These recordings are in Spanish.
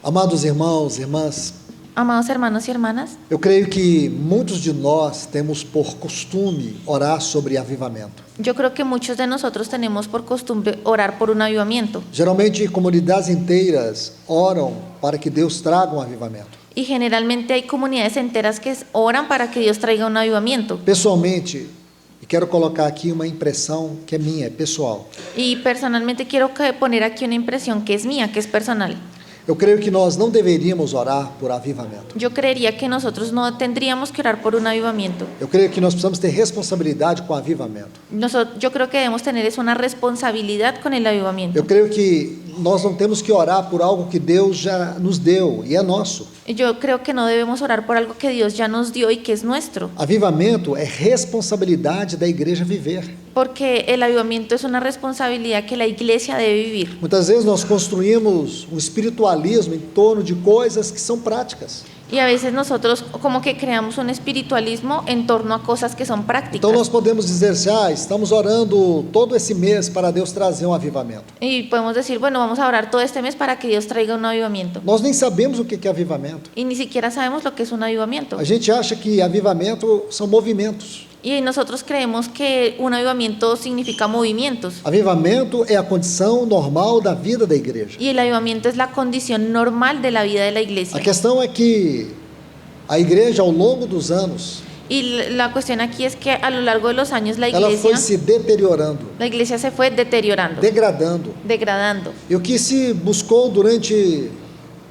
Amados irmãos, irmãs, Amados hermanos y hermanas, eu creio que muitos de nós temos por costume orar sobre avivamento. yo creo que muchos de nosotros tenemos por costumbre orar por un avivamiento. Geralmente, comunidades inteiras oram para que Deus traga um avivamento. Y generalmente hay comunidades enteras que oran para que Dios traiga un avivamiento. Pessoalmente, e quero colocar aqui uma impressão que é minha, é pessoal. Y personalmente quiero poner aquí una impresión que es mía, que es personal. Eu creio que nós não deveríamos orar por avivamento. Yo creería que nosotros no tendríamos que orar por un avivamiento. Eu creio que nós precisamos ter responsabilidade com o avivamento. Yo creo que debemos tener es una responsabilidad con el avivamiento. Eu creio que nós não temos que orar por algo que Deus já nos deu e é nosso. Yo creo que no debemos orar por algo que Dios ya nos dio y que es nuestro. Avivamento é responsabilidade da igreja viver. Porque el avivamiento es una responsabilidad que la iglesia debe vivir. Muitas vezes nós construímos um espiritualismo em torno de coisas que são práticas. Y a veces nosotros como que creamos un espiritualismo en torno a cosas que son prácticas. Então nós podemos dizer assim, estamos orando todo esse mês para Deus trazer um avivamento. Y podemos decir, bueno, vamos a orar todo este mes para que Dios traiga un avivamiento. Nós nem sabemos o que é avivamento. Y ni siquiera sabemos lo que es un avivamiento. A gente acha que avivamento são movimentos. Y nosotros creemos que un avivamiento significa movimientos. Avivamento é a condição normal da vida da igreja. Y el avivamiento es la condición normal de la vida de la iglesia. A questão é que a igreja, ao longo dos anos, Y la cuestión aquí es que a lo largo de los años la ela foi iglesia se deteriorando, se fue deteriorando, degradando. degradando. E o que se buscou durante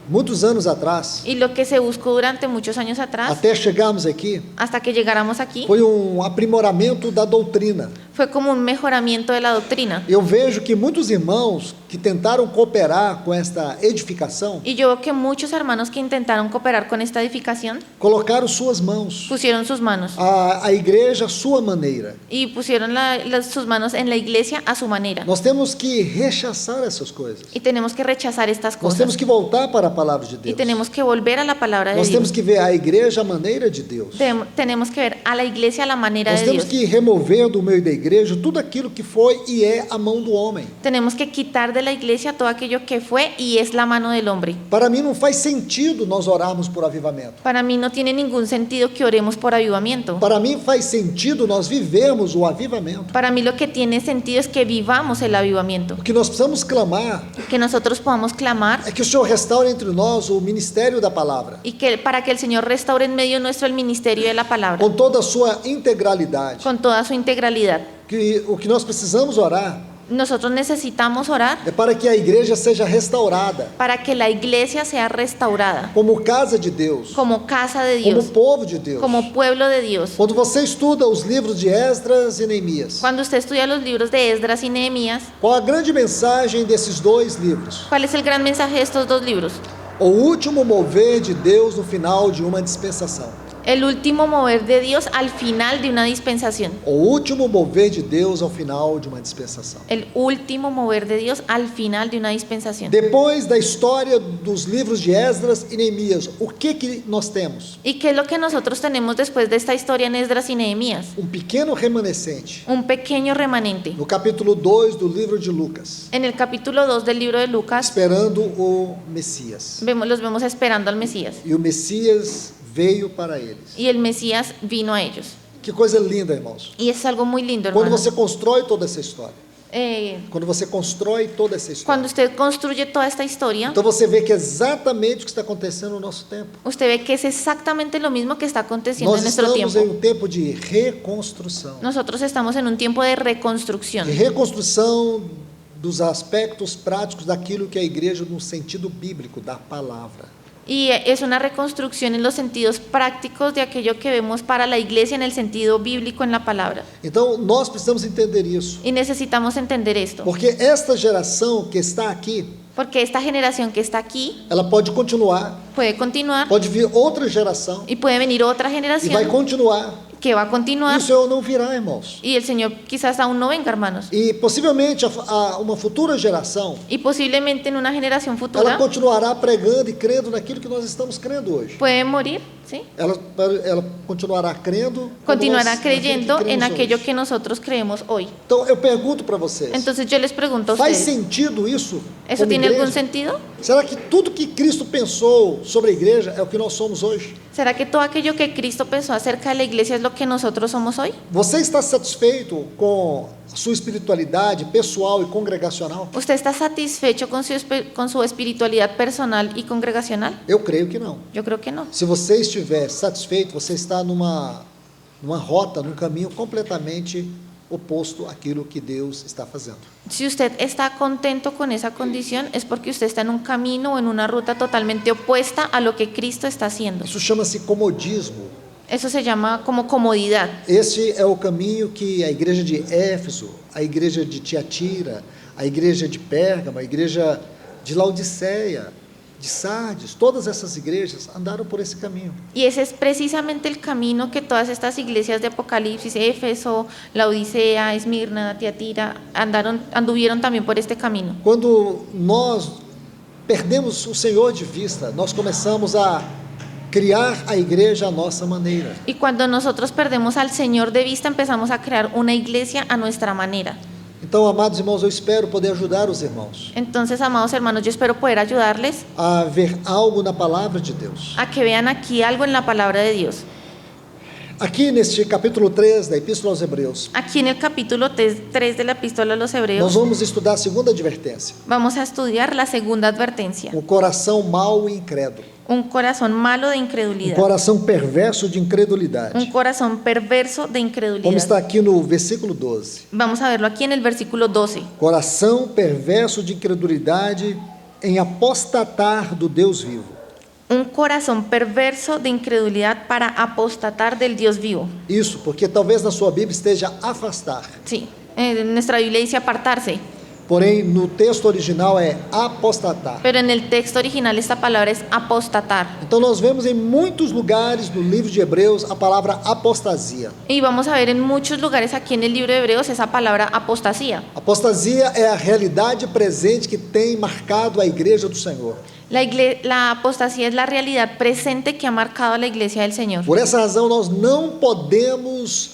muitos anos atrás, Y lo que se buscó durante muchos años atrás, até chegarmos aqui, hasta que llegáramos aquí, foi um aprimoramento da doutrina. fue como un mejoramiento de la doctrina. Eu vejo que muitos irmãos que tentaram cooperar com esta edificação Y yo veo que muchos hermanos que intentaron cooperar con esta edificación colocaram suas mãos, pusieron sus manos a igreja à sua maneira. y pusieron sus manos en la iglesia a su manera. Nós temos que rechaçar essas coisas. Y tenemos que rechazar estas Nós temos cosas. que voltar para a palavra de Y Deus. tenemos que volver a la palabra de Nós temos Dios. que ver a igreja à maneira de Deus. Tenemos que ver a la iglesia a la manera Nós de temos Dios. que remover do meio da igreja tudo aquilo que foi e é a mão do homem. Tenemos que quitar de la iglesia todo aquello que fue y es la mano del hombre. Para mim não faz sentido nós orarmos por avivamento. Para mí no tiene ningún sentido que oremos por avivamiento. Para mim faz sentido nós vivermos o avivamento. Para mí lo que tiene sentido es que vivamos el avivamiento. O que nós precisamos clamar Que nosotros podamos clamar é que o Senhor restaure entre nós o ministério da palavra, y que para que el Señor restaure en medio nuestro el ministerio de la palabra com toda a sua integralidade. con toda su integralidad. Que o que nós precisamos orar Nosotros necesitamos orar é para que a igreja seja restaurada para que la iglesia sea restaurada como casa de Deus, como casa de como Dios, povo de Deus. como pueblo de Dios. Quando você estuda os livros de Esdras e Neemias, Cuando usted estudia los libros de Esdras y Nehemías, qual a grande mensagem desses dois livros? ¿cuál es el gran mensaje de estos dos libros? O último mover de Deus no final de uma dispensação. El último mover de Dios al final de una dispensación. O último mover de Deus ao final de uma dispensação. El último mover de Dios al final de una dispensación. Depois da história dos livros de Esdras e Neemias, o que nós temos? ¿Y qué es lo que nosotros tenemos después de esta historia en Esdras y Nehemías? Pequeno remanescente. Un pequeño remanente. No capítulo 2 do livro de Lucas, En el capítulo 2 del libro de Lucas, esperando o Messias. los vemos esperando al Mesías. E o Messias veio para eles. Y el Mesías vino a ellos. Que coisa linda, irmãos. Y es algo muy lindo, Quando hermano. você constrói toda essa história. Quando você constrói toda essa história. Cuando usted construye toda esta historia, Então você vê que é exatamente o que está acontecendo no nosso tempo. usted ve que es exactamente lo mismo que está aconteciendo Nós en nuestro estamos tiempo. em um tempo de reconstrução. Nosotros estamos en un tiempo de reconstrucción. De reconstrução dos aspectos práticos daquilo que é a igreja no sentido bíblico da palavra. Y es una reconstrucción en los sentidos prácticos de aquello que vemos para la iglesia en el sentido bíblico en la palabra. Então nós precisamos entender isso. Y necesitamos entender esto. Porque esta geração que está aqui, Porque esta generación que está aquí ela pode continuar, puede continuar pode vir outra geração y puede venir otra e vai generación continuar. que va a E continuar o Senhor não virá, irmãos. y el Señor quizás aún no venga, hermanos. E possivelmente uma futura geração, Y posiblemente en una generación ela futura continuará pregando e crendo naquilo que nós estamos crendo hoje. puede morir, ¿sí? Ela continuará crendo, como Continuará nós, naquilo que creyendo en cremos aquello hoje. que nosotros creemos hoy. Então eu pergunto para vocês, Entonces yo les pregunto a faz ustedes, sentido isso? ¿eso como tiene igreja? algún sentido? Será que tudo que Cristo pensou sobre a igreja é o que nós somos hoje? ¿Será que todo aquello que Cristo pensó acerca de la iglesia es lo que nosotros somos hoy? Você está satisfeito com a sua espiritualidade pessoal e congregacional? ¿Usted está satisfecho con su espiritualidad personal y congregacional? Eu creio que não. Yo creo que no. Se você estiver satisfeito, você está numa rota, num caminho completamente oposto àquilo que Deus está fazendo. Si usted está contento con esa condición, es porque usted está en un camino o en una ruta totalmente opuesta a lo que Cristo está haciendo. Isso chama-se comodismo. Eso se llama como comodidad. Este é o caminho que a igreja de Éfeso, a igreja de Tiatira, a igreja de Pérgamo, a igreja de Laodiceia, de Sardes, todas essas igrejas andaram por esse caminho. Y ese es precisamente el camino que todas estas iglesias de Apocalipsis, Éfeso, Laodicea, Esmirna, Tiatira, anduvieron también por este camino. Quando nós perdemos o Senhor de vista, nós começamos a criar a igreja à nossa maneira. Y cuando nosotros perdemos al Señor de vista, empezamos a crear una iglesia a nuestra manera. Então, amados irmãos, eu espero poder ajudar os irmãos Entonces, amados hermanos, yo espero poder ayudarles a ver algo na palavra de Deus. a que vean aquí algo en la palabra de Dios. Aqui neste capítulo 3 da Epístola aos Hebreus, Aquí en el capítulo 3 de la epístola a los nós Hebreos vamos estudar a segunda advertência. vamos a estudiar la segunda advertencia. O coração mau e incrédulo. Un corazón malo de Um incredulidad. coração perverso de incredulidade. Un corazón perverso de Como incredulidad. está aqui no versículo 12. Vamos a verlo aquí en el versículo 12. Coração perverso de incredulidade em apostatar do Deus vivo. Un corazón perverso de incredulidad para apostatar del Dios vivo. Isso, porque talvez na sua Bíblia esteja afastar. Sí, en nuestra Biblia dice apartarse, Porém, no texto original é apostatar. pero en el texto original esta palabra es apostatar. Então nós vemos em muitos lugares no livro de Hebreus a palavra apostasia. Y vamos a ver en muchos lugares aquí en el libro de Hebreos esa palabra apostasía. Apostasia é a realidade presente que tem marcado a igreja do Senhor. La apostasía es la realidad presente que ha marcado a la iglesia del Señor. Por essa razão nós não podemos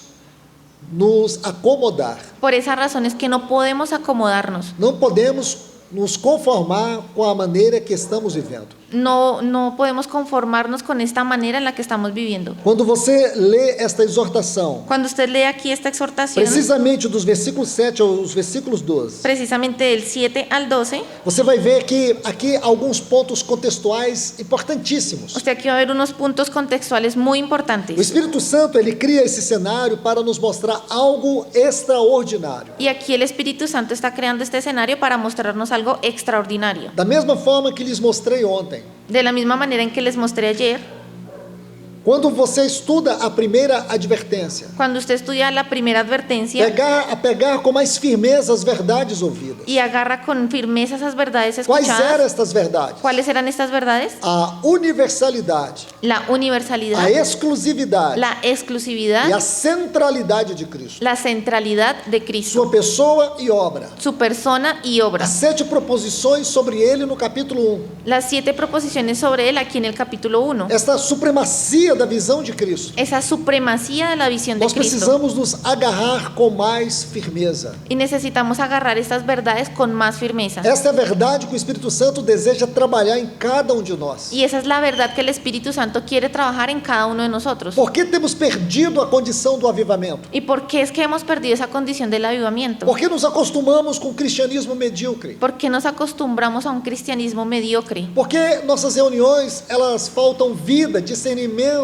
nos acomodar. Por esa razón es que no podemos acomodarnos. Não podemos nos conformar com a maneira que estamos vivendo. No podemos conformarnos con esta manera en la que estamos viviendo. Quando você lê esta exortação, Cuando usted lee aquí esta exhortación, precisamente dos versículos 7 aos versículos 12, precisamente del 7 al 12, você vai ver que aqui alguns pontos contextuais importantíssimos. usted aquí va a ver unos puntos contextuales muy O importantes. Espírito Santo, ele cria esse cenário para nos mostrar algo extraordinário. Y aquí el Espíritu Santo está creando este escenario para mostrarnos algo extraordinario. Da mesma forma que lhes mostrei ontem. De la misma manera en que les mostré ayer, Quando você estuda a primeira advertência, cuando usted estudia la primera advertencia pegar com mais firmeza as verdades ouvidas. y agarra con firmeza esas verdades Quais eram escuchadas, estas verdades? ¿cuáles eran estas verdades? A universalidade, La universalidad, a exclusividade la exclusividad, e a centralidade de Cristo. la centralidad de Cristo, Sua pessoa e obra. su persona y obra. As 7 proposições sobre ele no capítulo 1. Las 7 proposiciones sobre él aquí en el capítulo 1. Esta supremacia da visão de Cristo. Esa supremacía de la visión de Nós Cristo. precisamos nos agarrar com mais firmeza. Y necesitamos agarrar estas verdades con más firmeza. Esta é a verdade que o Espírito Santo deseja trabalhar em cada um de nós. Y esa es la verdad que el Espíritu Santo quiere trabajar en cada uno de nosotros. Por que temos perdido a condição do avivamento? ¿Y por qué es que hemos perdido esa condición del avivamiento? Por que nos acostumamos com o cristianismo medíocre? ¿Por qué nos acostumbramos a un cristianismo mediocre? Por que nossas reuniões, elas faltam vida, discernimento,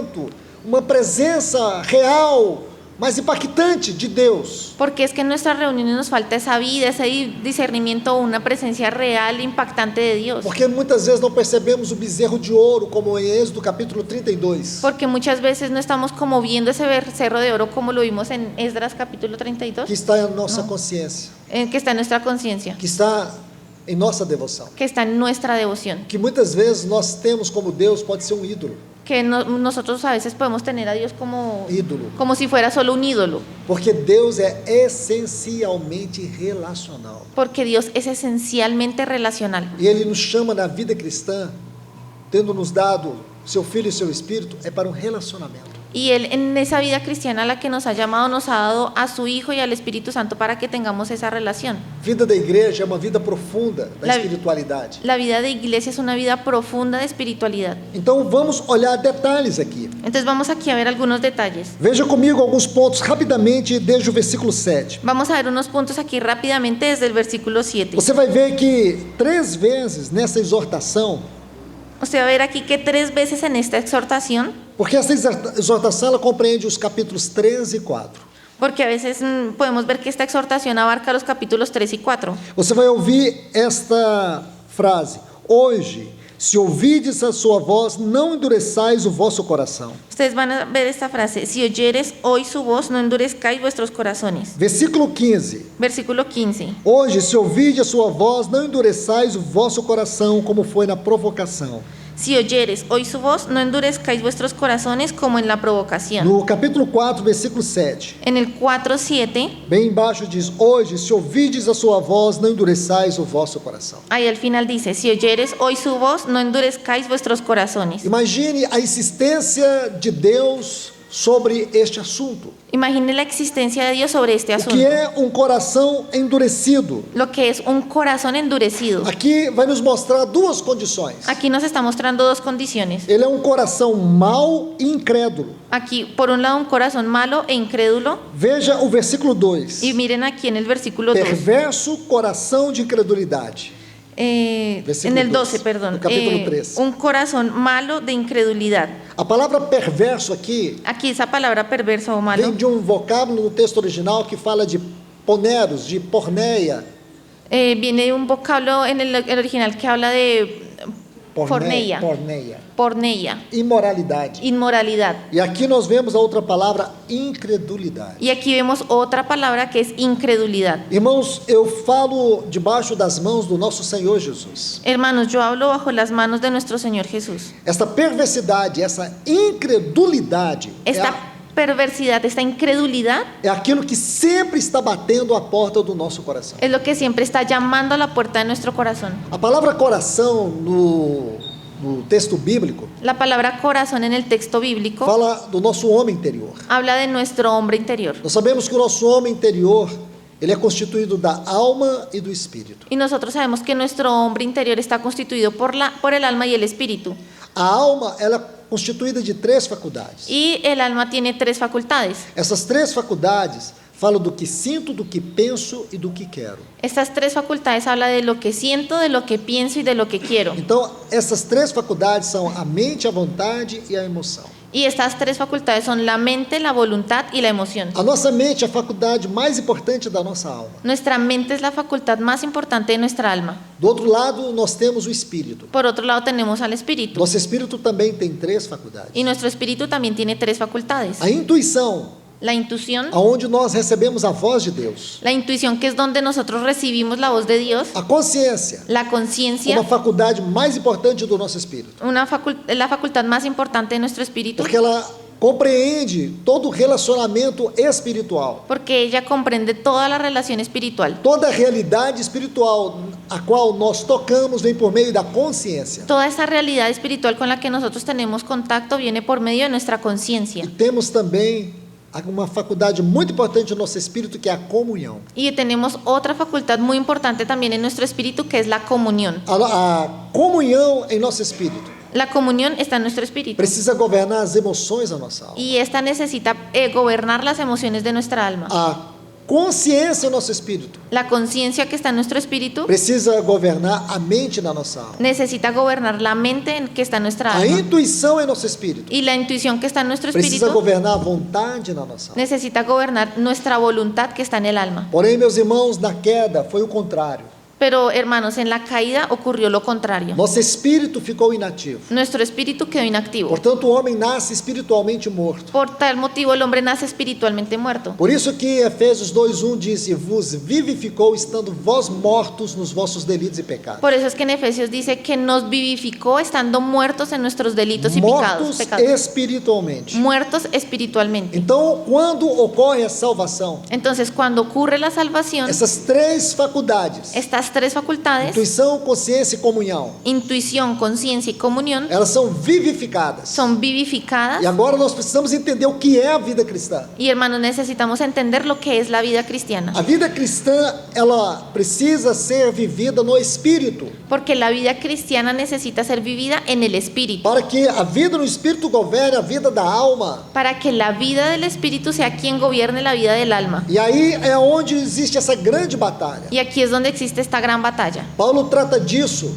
uma presença real, mais impactante de Deus? Porque es que en nuestras reuniones nos falta esa vida, ese discernimiento, una presencia real, impactante de Dios. Porque muitas vezes não percebemos o bezerro de ouro, como em Êxodo capítulo 32. Porque muchas veces no estamos como viendo ese becerro de oro como lo vimos en Esdras capítulo 32, Que está em nossa consciência, que está en nuestra conciencia, que está em nossa devoção. que está en nuestra devoción. Que muitas vezes nós temos como Deus pode ser um ídolo. que nosotros a veces podemos tener a Dios ídolo. como si fuera solo un ídolo, Porque Deus é essencialmente relacional. porque Dios es esencialmente relacional. E Ele nos chama na vida cristã, tendo nos dado seu Filho e seu Espírito, é para um relacionamento. Y Él en esa vida cristiana a la que nos ha llamado, nos ha dado a su Hijo y al Espíritu Santo para que tengamos esa relación. Vida da igreja é uma vida profunda da La- espiritualidade. La vida de iglesia es una vida profunda de espiritualidad. Então vamos olhar detalhes aqui. Entonces vamos aquí a ver algunos detalles. Veja comigo alguns pontos rapidamente desde o versículo 7. Vamos a ver unos puntos aquí rápidamente desde el versículo 7. Você vai ver que 3 vezes nessa exortação, Usted va a ver aquí que 3 veces en esta exhortación, porque essa exortação ela compreende os capítulos 3 e 4. porque a veces podemos ver que esta exhortación abarca los capítulos 3 y 4. Você vai ouvir esta frase: hoje, se ouvides a sua voz, não endureçais o vosso coração. Ustedes van a ver esta frase: si oyeres hoy su voz, no endurezcáis vuestros corazones. Versículo 15. Versículo 15. Hoje, se ouvides a sua voz, não endureçais o vosso coração, como foi na provocação. Si oyeres hoy su voz, no endurezcáis vuestros corazones como en la provocación. No capítulo 4, versículo 7. En el 4:7, Bem embaixo diz: hoje, se ouvides a sua voz, não endureçais o vosso coração. ahí al final dice: si oyeres hoy su voz, no endurezcáis vuestros corazones. Imagine a insistência de Deus sobre este assunto. Imagine la existencia de Dios sobre este O asunto. que é um coração endurecido? Lo que es un corazón endurecido. Aqui vai nos mostrar duas condições. Aquí nos está mostrando dos condiciones. Ele é um coração mau e incrédulo. Aquí, por un lado, un corazón malo e incrédulo. Veja o versículo 2. Y miren aquí en el versículo 2. Perverso coração de incredulidade. Versículo En el 12, 12, perdón. no capítulo 3. Un corazón malo de incredulidad. A palavra perverso aqui Aquí esa palabra perverso o malo vem de um vocábulo no texto original que fala de poneros, de porneia. viene de un vocablo en el original que habla de porneia, porneia, Imoralidade. inmoralidad. E aqui nós vemos a outra palavra, incredulidade. Y aquí vemos otra palabra que es incredulidad. Irmãos, eu falo debaixo das mãos do nosso Senhor Jesus. Hermanos, yo hablo bajo las manos de nuestro Señor Jesús. Esta perversidade, essa incredulidade Esta perversidad, esta incredulidad é aquilo que sempre está batendo a porta do nosso coração. es lo que siempre está llamando a la puerta de nuestro corazón. A palavra coração no texto bíblico La palabra corazón en el texto bíblico fala do nosso homem interior. habla de nuestro hombre interior. Nós sabemos que o nosso homem interior, ele é constituído da alma e do espírito. Y nosotros sabemos que nuestro hombre interior está constituido por el alma y el espíritu. A alma, ela é constituída de 3 faculdades. Y el alma tiene 3 facultades. Essas 3 faculdades falam do que sinto, do que penso e do que quero. Estas 3 facultades hablan de lo que siento, de lo que pienso y de lo que quiero. Então, essas 3 faculdades são a mente, a vontade e a emoção. Y estas 3 facultades son la mente, la voluntad y la emoción. A nossa mente é a faculdade mais importante da nossa alma. Nuestra mente es la facultad más importante de nuestra alma. Do outro lado, nós temos o espírito. Por otro lado tenemos al espíritu. Nosso espírito também tem 3 faculdades. Y nuestro espíritu también tiene 3 facultades. A intuição, La intuición, aonde nós recebemos a voz de Deus. la intuición que es donde nosotros recibimos la voz de Dios. A consciência, La conciencia, uma faculdade mais importante do nosso espírito. la facultad más importante de nuestro espíritu, Porque ela compreende todo o relacionamento espiritual. porque ella comprende toda la relación espiritual. Toda a realidade espiritual a qual nós tocamos vem por meio da consciência. Toda esa realidad espiritual con la que nosotros tenemos contacto viene por medio de nuestra E conciencia. temos também uma faculdade muito importante no nosso espírito, que é a comunhão. Y tenemos otra facultad muy importante también en nuestro espíritu, que es la comunión. A comunhão em nosso espírito La comunión está en nuestro espíritu. precisa governar as emoções da nossa alma. Y esta necesita gobernar las emociones de nuestra alma. A consciência em nosso espírito La conciencia que está en nuestro espíritu precisa governar a mente na nossa alma. necesita gobernar la mente que está en nuestra A alma. intuição em nosso espírito Y la intuición que está en nuestro precisa espíritu governar a vontade na nossa alma. necesita gobernar nuestra voluntad que está en el alma. Porém, meus irmãos, na queda foi o contrário. Pero hermanos, en la caída ocurrió lo contrario. Nosso espírito ficou inativo. Nuestro espíritu quedó inactivo. Portanto, o homem nasce espiritualmente morto. Por tal motivo el hombre nace espiritualmente muerto. Por isso que Efésios 2:1 diz: e vos vivificou, estando vós mortos nos vossos delitos e pecados. Por eso es que en Efesios dice que nos vivificó estando muertos en nuestros delitos y Mortos pecados. espiritualmente. Muertos espiritualmente. Então, quando ocorre a salvação, Entonces, cuando ocurre la salvación, essas três faculdades, estas tres facultades, intuição, consciência e comunhão, intuición, conciencia y comunión, elas são vivificadas. son vivificadas. E agora nós precisamos entender o que é a vida cristã. Y hermanos, necesitamos entender lo que es la vida cristiana. A vida cristã, ela precisa ser vivida no espírito, Porque la vida cristiana necesita ser vivida en el espíritu. para que a vida no espírito governe a vida da alma. Para que la vida del espíritu sea quien gobierne la vida del alma. E aí é onde existe essa grande batalha. Y aquí es donde existe esta gran batalla. Paulo trata disso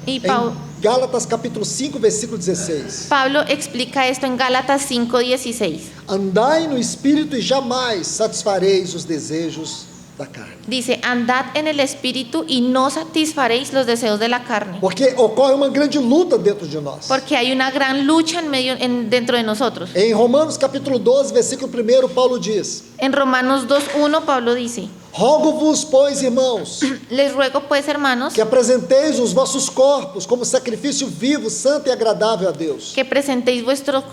Y em Gálatas capítulo 5, versículo 16. Pablo explica esto en Gálatas 5:16. Andai no espírito e jamais satisfareis os desejos da carne. Dice, andad en el espíritu y no satisfaréis los deseos de la carne. Porque ocorre uma grande luta dentro de nós. Porque hay una gran lucha dentro de nosotros. Em Romanos capítulo 12, versículo 1, Paulo diz: En Romanos 2:1 Pablo dice, rogo-vos, pois, irmãos, les ruego pues, hermanos, que apresenteis os vossos corpos como sacrifício vivo, santo e agradável a Deus, que presentéis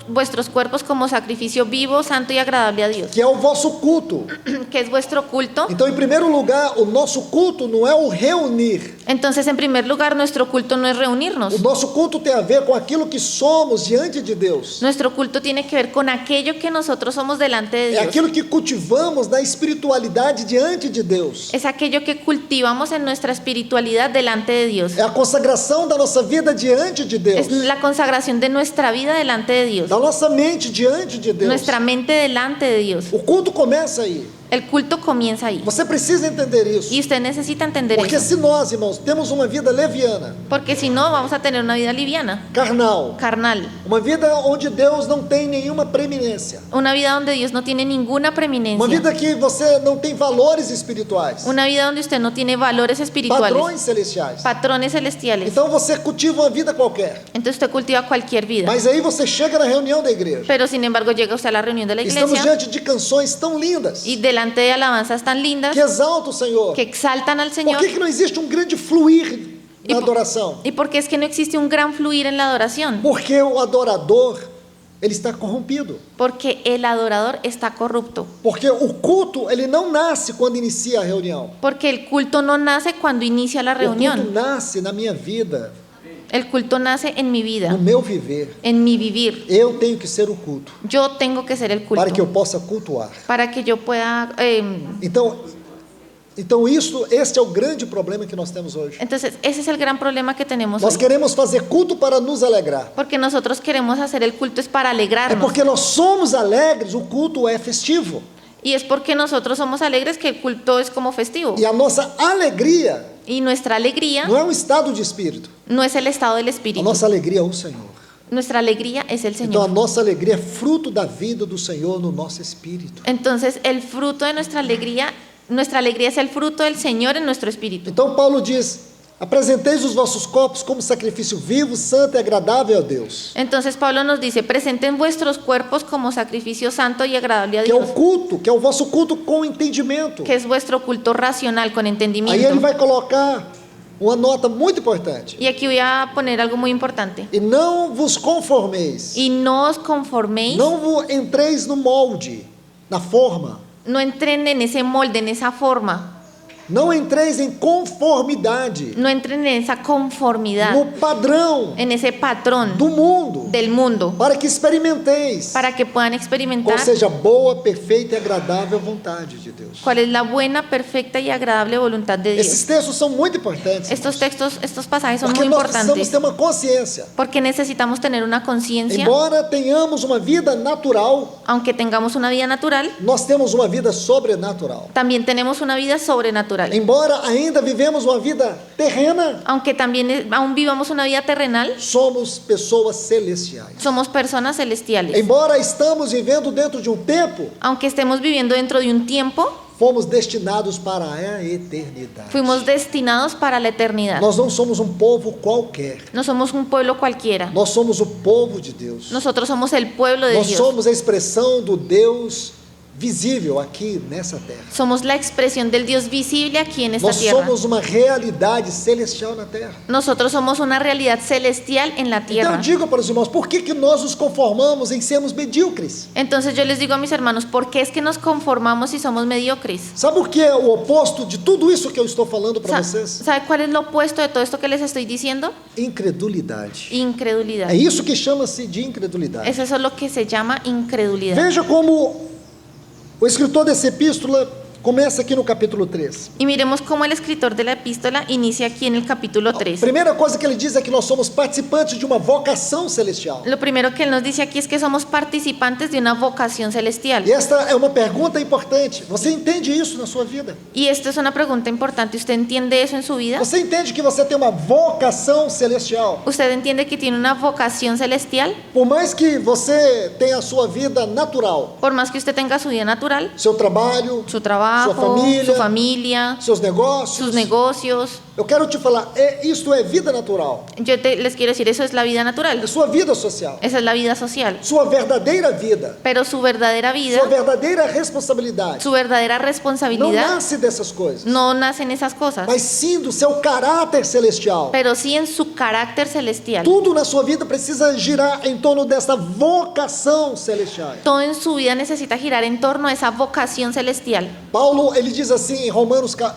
vuestros cuerpos como sacrificio vivo, santo y agradable a Dios, que é o vosso culto. que es vuestro culto. Então, em primeiro lugar, o nosso culto não é o reunir. Entonces, en primer lugar, nuestro culto no es reunirnos. O nosso culto tem a ver com aquilo que somos diante de Deus. Nuestro culto tiene que ver con aquello que nosotros somos delante de É Dios. aquilo que cultivamos na espiritualidade diante de Deus. Es aquello que cultivamos en nuestra espiritualidad delante de Dios. É a consagração da nossa vida diante de Deus. Es la consagración de nuestra vida delante de Dios. Da nossa mente diante de Deus. Nuestra mente delante de Dios. O culto começa aí. El culto comienza ahí. Você precisa entender isso. Y usted necesita entender Porque eso. se nós, irmãos, temos uma vida leviana, Porque si no, vamos a tener una vida liviana, carnal, carnal. uma vida onde Deus não tem nenhuma preeminência, Una vida donde Dios no tiene ninguna uma preeminencia. vida que você não tem valores espirituais, Una vida donde usted no tiene valores espirituales, padrões celestiais. patrones celestiales. Então você cultiva uma vida qualquer, Entonces usted cultiva cualquier vida. mas aí você chega na reunião da igreja. Pero sin embargo llega usted a la reunión de la Estamos iglesia diante de canções tão lindas y delante de alabanzas tan lindas que exaltam o Senhor. que exaltan al Por Señor. que não existe um grande fluir E na por- adoração? ¿Y por qué es que no existe un gran fluir en la adoración? Porque o adorador, ele está corrompido. Porque el adorador está corrupto. Porque o culto, ele não nasce quando inicia a reunião. Porque el culto no nace cuando inicia la O culto reunión. nasce na minha vida, El culto nace en mi no vida, meu viver. en mi vivir. Eu tenho que ser o culto, Yo tengo que ser el para que eu culto possa cultuar. para que yo pueda... Então este é o grande problema que nós temos hoje. Entonces, ese es el gran problema que tenemos Nós hoy. queremos fazer culto para nos alegrar. Porque nosotros queremos hacer el culto es para É alegrarnos. porque nós somos alegres, o culto é festivo. Y es porque nosotros somos alegres que el culto es como festivo. E a nossa alegria Y nuestra alegría não é um estado de espírito. no es el estado del A espíritu. nossa alegria é o Senhor. Nuestra alegría es el Então a Señor. nossa alegria é fruto da vida do Senhor no nosso espírito. Entonces, el fruto de nuestra alegría es el fruto del Señor en nuestro espíritu. Então Paulo diz: apresenteis os vossos corpos como sacrifício vivo, santo e agradável a Deus. Entonces, Pablo nos dice, presenten vuestros cuerpos como sacrificio santo y agradable a Que é o Dios, culto, que é o vosso culto com entendimento. que es vuestro culto racional, con Aí ele entendimiento. vai colocar uma nota muito importante. Y aquí voy a poner algo muy importante. E não vos conformeis, Y no os conforméis, não vos entreis no molde, na forma. no entren en ese molde, en esa forma, Não entreis em conformidade, no entren en esa conformidad, no padrão en ese patrón do mundo, del mundo, para que experimenteis para que puedan qual experimentar seja a boa, perfeita e agradável vontade de Deus. cuál es la buena, perfecta y agradable voluntad de Esses Dios. textos são muito importantes, Estos textos, estos pasajes son porque muy nós precisamos importantes ter uma consciência. porque necesitamos tener una conciencia. Embora tenhamos uma vida natural, Aunque tengamos una vida natural, nós temos uma vida sobrenatural. también tenemos una vida sobrenatural. Embora ainda vivemos uma vida terrena, Aunque también aún vivamos una vida terrenal, somos pessoas celestiais. somos personas celestiales. Embora estamos vivendo dentro de um tempo, Aunque estemos viviendo dentro de un tiempo, fomos destinados para a eternidade. Fuimos destinados para la eternidad. Nós não somos um povo qualquer. No somos un pueblo cualquiera. Nós somos o povo de Deus. Nosotros somos el pueblo de Nós Dios. somos a expressão do Deus visível aqui nessa terra. Somos la expresión del Dios visible aquí en esta Nós tierra. somos uma realidade celestial na terra. Nosotros somos una realidad celestial en la Então tierra. eu digo para os irmãos, por que nós nos conformamos em sermos medíocres? Entonces yo les digo a mis hermanos, ¿por qué es que nos conformamos si somos mediocres? Sabe o que é o oposto de tudo isso que eu estou falando para vocês? ¿Sabe cuál es lo opuesto de todo esto que les estoy diciendo? Incredulidade. Incredulidad. É isso que chama-se de incredulidade. Eso es lo que se llama incredulidad. Veja como o escritor dessa epístola começa aqui no capítulo 3. Y miremos cómo el escritor de la epístola inicia aquí en el capítulo 3. Primeira coisa que ele diz é que nós somos participantes de uma vocação celestial. Lo primero que él nos dice aquí es que somos participantes de una vocación celestial. E esta é uma pergunta importante. Você entende isso na sua vida? Y esto es una pregunta importante. ¿Usted entiende eso en su vida? Você entende que você tem uma vocação celestial? ¿Usted entiende que tiene una vocación celestial? Por mais que você tenha a sua vida natural, Por más que usted tenga su vida natural, seu trabalho, su trabajo, su familia, seus negócios, sus negocios. eu quero te falar, isto é vida natural, Les quiero decir, eso es la vida é natural. sua vida social, Esa es la vida social. sua verdadeira vida, Pero su verdadera vida, sua verdadeira responsabilidade, su verdadera não responsabilidad, nasce dessas coisas, no nace en esas cosas, mas sim do seu caráter celestial. pero sí en su carácter celestial. Tudo na sua vida precisa girar em torno dessa vocação celestial. Todo en su vida necesita girar en torno a esa vocación celestial. Paulo, ele diz assim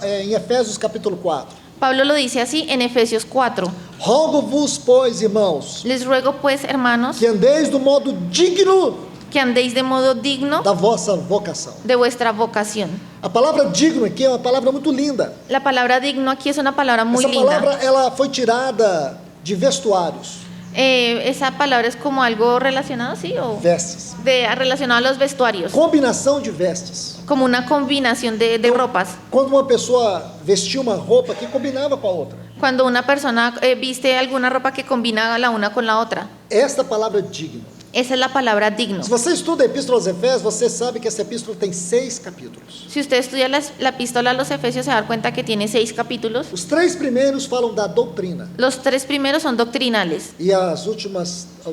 em Efésios capítulo 4. Pablo lo dice así en Efesios 4. Rogo-vos, pois, irmãos, Les ruego pues, hermanos, que andeis do modo digno que andéis de modo digno da vossa vocação. de vuestra vocación. A palavra digno aqui é uma palavra muito linda. La palabra digno aquí es una palabra muy Essa linda. palavra ela foi tirada de vestuários, Esa palabra es como algo relacionado, ¿sí? O vestes. relacionado a los vestuarios. Combinação de vestes. Como una combinación de ropas. Quando uma pessoa vestia uma roupa que combinava com a outra. Cuando una persona viste alguna ropa que combina la una con la otra. Esta palavra digno. Esa es la palabra digno. Se você estuda a Epístola aos Efésios, você sabe que essa epístola tem 6 capítulos. Si usted estudia la epístola a los Efesios, se da cuenta que tiene 6 capítulos. Os 3 primeiros falam da doutrina Los 3 primeros son doctrinales e os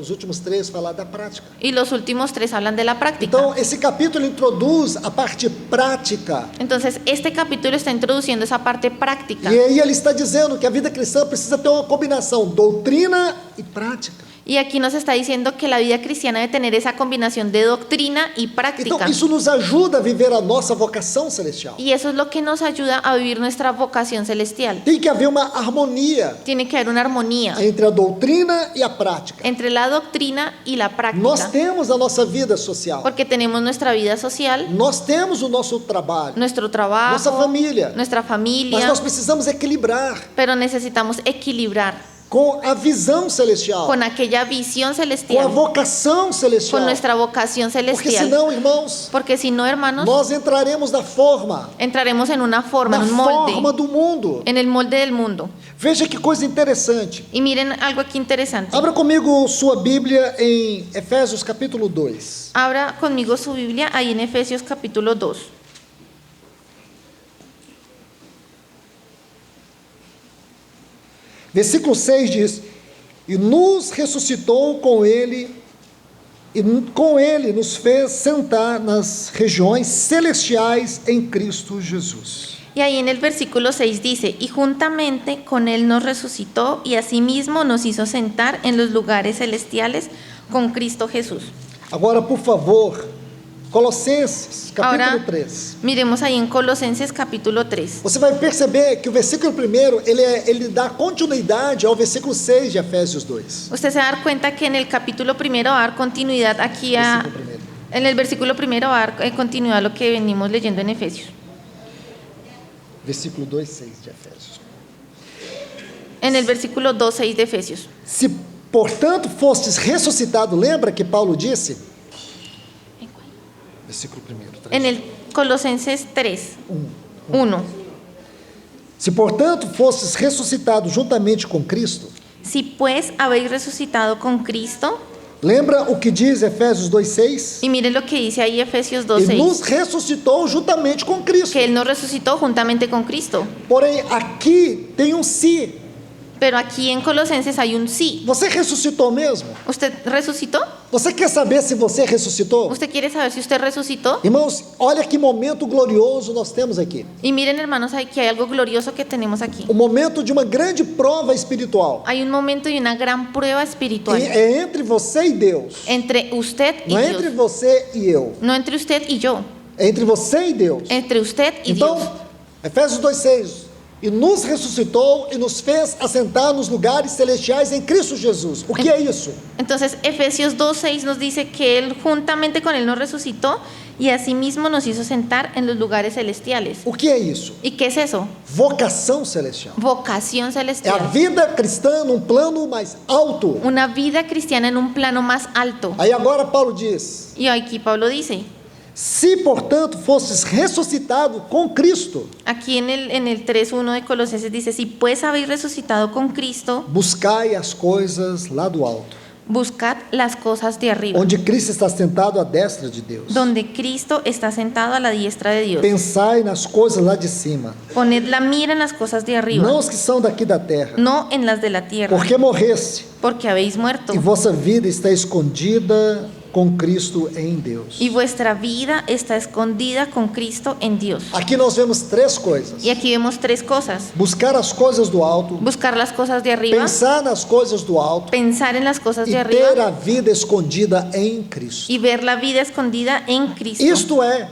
últimos 3 falam da prática. y los últimos 3 hablan de la práctica. Então, esse capítulo introduz a parte prática. Entonces, este capítulo está introduciendo esa parte práctica. E aí ele está dizendo que a vida cristã precisa ter uma combinação doutrina e prática. Y aquí nos está diciendo que la vida cristiana debe tener esa combinación de doctrina y práctica. Então, isso nos ajuda a viver a nossa vocação celestial. Y eso es lo que nos ayuda a vivir nuestra vocación celestial. Tem que haver uma harmonia Tiene que haber una armonía entre a doutrina e a prática. entre la doctrina y la Nós práctica. temos a nossa vida social. Porque tenemos nuestra vida social, Nós temos o nosso trabalho, nuestro trabajo, nossa família. nuestra Mas familia, nós precisamos equilibrar pero necesitamos equilibrar com a visão celestial, con aquella visión com a celestial, vocação celestial. con nuestra vocación Porque celestial. senão, irmãos, Porque si no, hermanos, nós entraremos na forma, entraremos en una forma, en un forma molde, do mundo. en el molde del mundo. Veja que coisa interessante. Y miren algo aquí interesante. Abra comigo sua Bíblia em Efésios capítulo 2. Abra conmigo su Biblia ahí en Efesios capítulo 2. Versículo 6 diz: E nos ressuscitou com ele, e com ele nos fez sentar nas regiões celestiais em Cristo Jesus. Y ahí en el versículo 6 dice, y juntamente con él nos resucitó y asimismo nos hizo sentar en los lugares celestiales con Cristo Jesús. Agora, por favor, Colossenses capítulo Ahora, 3. miremos ahí en Colosenses capítulo 3. Você vai perceber que o versículo 1, ele dá continuidade ao versículo 6 de Efésios 2. Usted se va a dar cuenta que en el capítulo primero va a dar continuidad aquí a... Versículo primeiro. En el versículo primero va a dar continuidad a lo que venimos leyendo en Efesios. Versículo 2, 6 de Efésios. En el versículo 2, 6 de Efesios. Se, portanto, fostes ressuscitado, lembra que Paulo disse? Versículo 1, 3. En el Colosenses 3, 1. Se, portanto, fostes ressuscitado juntamente com Cristo, Si pues habéis resucitado con Cristo, Lembra o que diz Efésios 2:6? Y miren lo que dice ahí Efesios E 2:6, nos ressuscitou juntamente com Cristo. que Él nos resucitó juntamente con Cristo. Porém, aqui tem um se. Pero aquí en Colosenses hay un sí. Você ressuscitou mesmo? ¿Usted resucitó? Você quer saber se você ressuscitou? ¿Usted quiere saber si usted resucitó? Irmãos, olha que momento glorioso nós temos aqui. Y miren, hermanos, que hay algo glorioso que tenemos aquí. O momento de uma grande prova espiritual. Hay un momento y una gran prueba espiritual E é entre você e Deus. entre usted y Não é entre Dios. você e eu. No entre usted y yo, É entre você e Deus. entre usted y Então, Dios. Efésios 2:6. E nos ressuscitou e nos fez assentar nos lugares celestiais em Cristo Jesus. O que é isso? Entonces, Efesios 2:6 nos dice que Él juntamente con Él nos resucitó y asimismo nos hizo sentar en los lugares celestiales. O que é isso? ¿Y qué es eso? Vocação celestial. Vocación É a celestial. vida cristã num plano mais alto. Una vida cristiana en un plano más alto. Aí agora Paulo diz: Y aquí Pablo dice, se portanto fostes ressuscitado com Cristo, aquí en el 3:1 de Colosenses dice, si pues habéis resucitado con Cristo, buscai as coisas lá do alto, buscad las cosas de arriba, onde Cristo está sentado à destra de Deus. donde Cristo está sentado a la diestra de Dios. Pensai nas coisas lá de cima, Poned la mira en las cosas de arriba, não as que são daqui da terra, no en las de la tierra, porque morreste porque habéis muerto e vossa vida está escondida com Cristo em Deus. y vuestra vida está escondida con Cristo en Dios. Aqui nós vemos três coisas: Y aquí vemos tres cosas: buscar as coisas do alto, buscar las cosas de arriba, pensar nas coisas do alto pensar en las cosas e de ter arriba a vida escondida em Cristo. y ver la vida escondida en Cristo. Isto é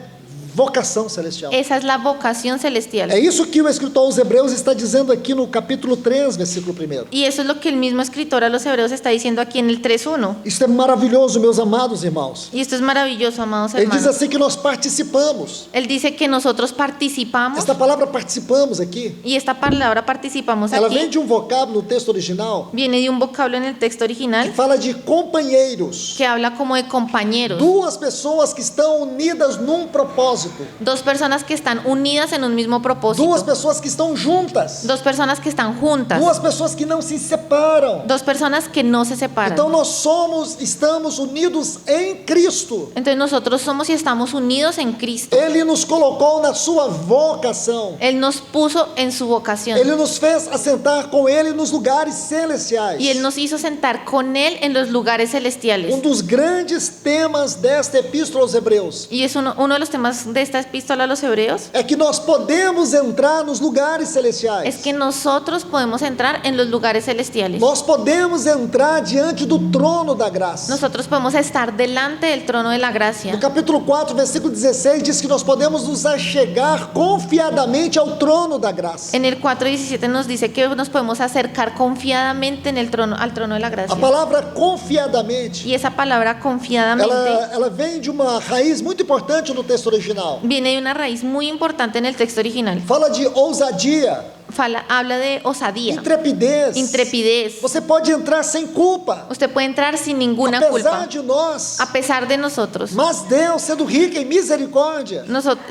vocação celestial. Esa es la vocación celestial. É isso que o escritor aos Hebreus está dizendo aqui no capítulo 3, versículo 1. Y eso es lo que el mismo escritor a los Hebreos está diciendo aquí en el 3:1. Isto é maravilhoso, meus amados irmãos. Y esto es maravilloso, amados Ele diz hermanos. assim que nós participamos. Él dice que nosotros participamos, Esta palavra participamos aqui, y esta palabra participamos ela vem aquí de um vocábulo no texto original viene de un vocablo en el texto que original fala de companheiros. que habla como de compañeros, Duas pessoas que estão unidas num propósito. dos personas que están unidas en un mismo Duas propósito, pessoas que estão juntas. dos personas que están juntas, Duas pessoas que não se separam. dos personas que no se separan. Então nós estamos unidos em Cristo. Entonces nosotros somos y estamos unidos en Cristo. Ele nos colocou na sua vocação. Él nos puso en su vocación Ele nos fez assentar com Ele nos lugares celestiais. y Él nos hizo sentar con Él en los lugares celestiales. Um dos grandes temas desta epístola aos Hebreus Y es uno de los temas de esta epístola a los Hebreos, é que nós podemos entrar nos lugares es celestiais. que nosotros podemos entrar en los lugares celestiales. Nós podemos entrar diante do trono da graça. Nosotros podemos estar delante del trono de la No gracia. capítulo 4, versículo 16, diz que nós podemos nos achegar confiadamente ao trono da graça. En el 4:17 nos dice que nos podemos acercar confiadamente en el trono, al trono de la A gracia. palavra confiadamente, Y esa palabra confiadamente ela vem de uma raiz muito importante no texto original. viene de una raíz muy importante en el texto original. Fala de ousadia, Habla de osadía, intrepidez. intrepidez. Você pode entrar sem culpa, Usted puede entrar sin ninguna apesar culpa, de nós. a pesar de nosotros. Mas Deus, sendo rico em misericórdia,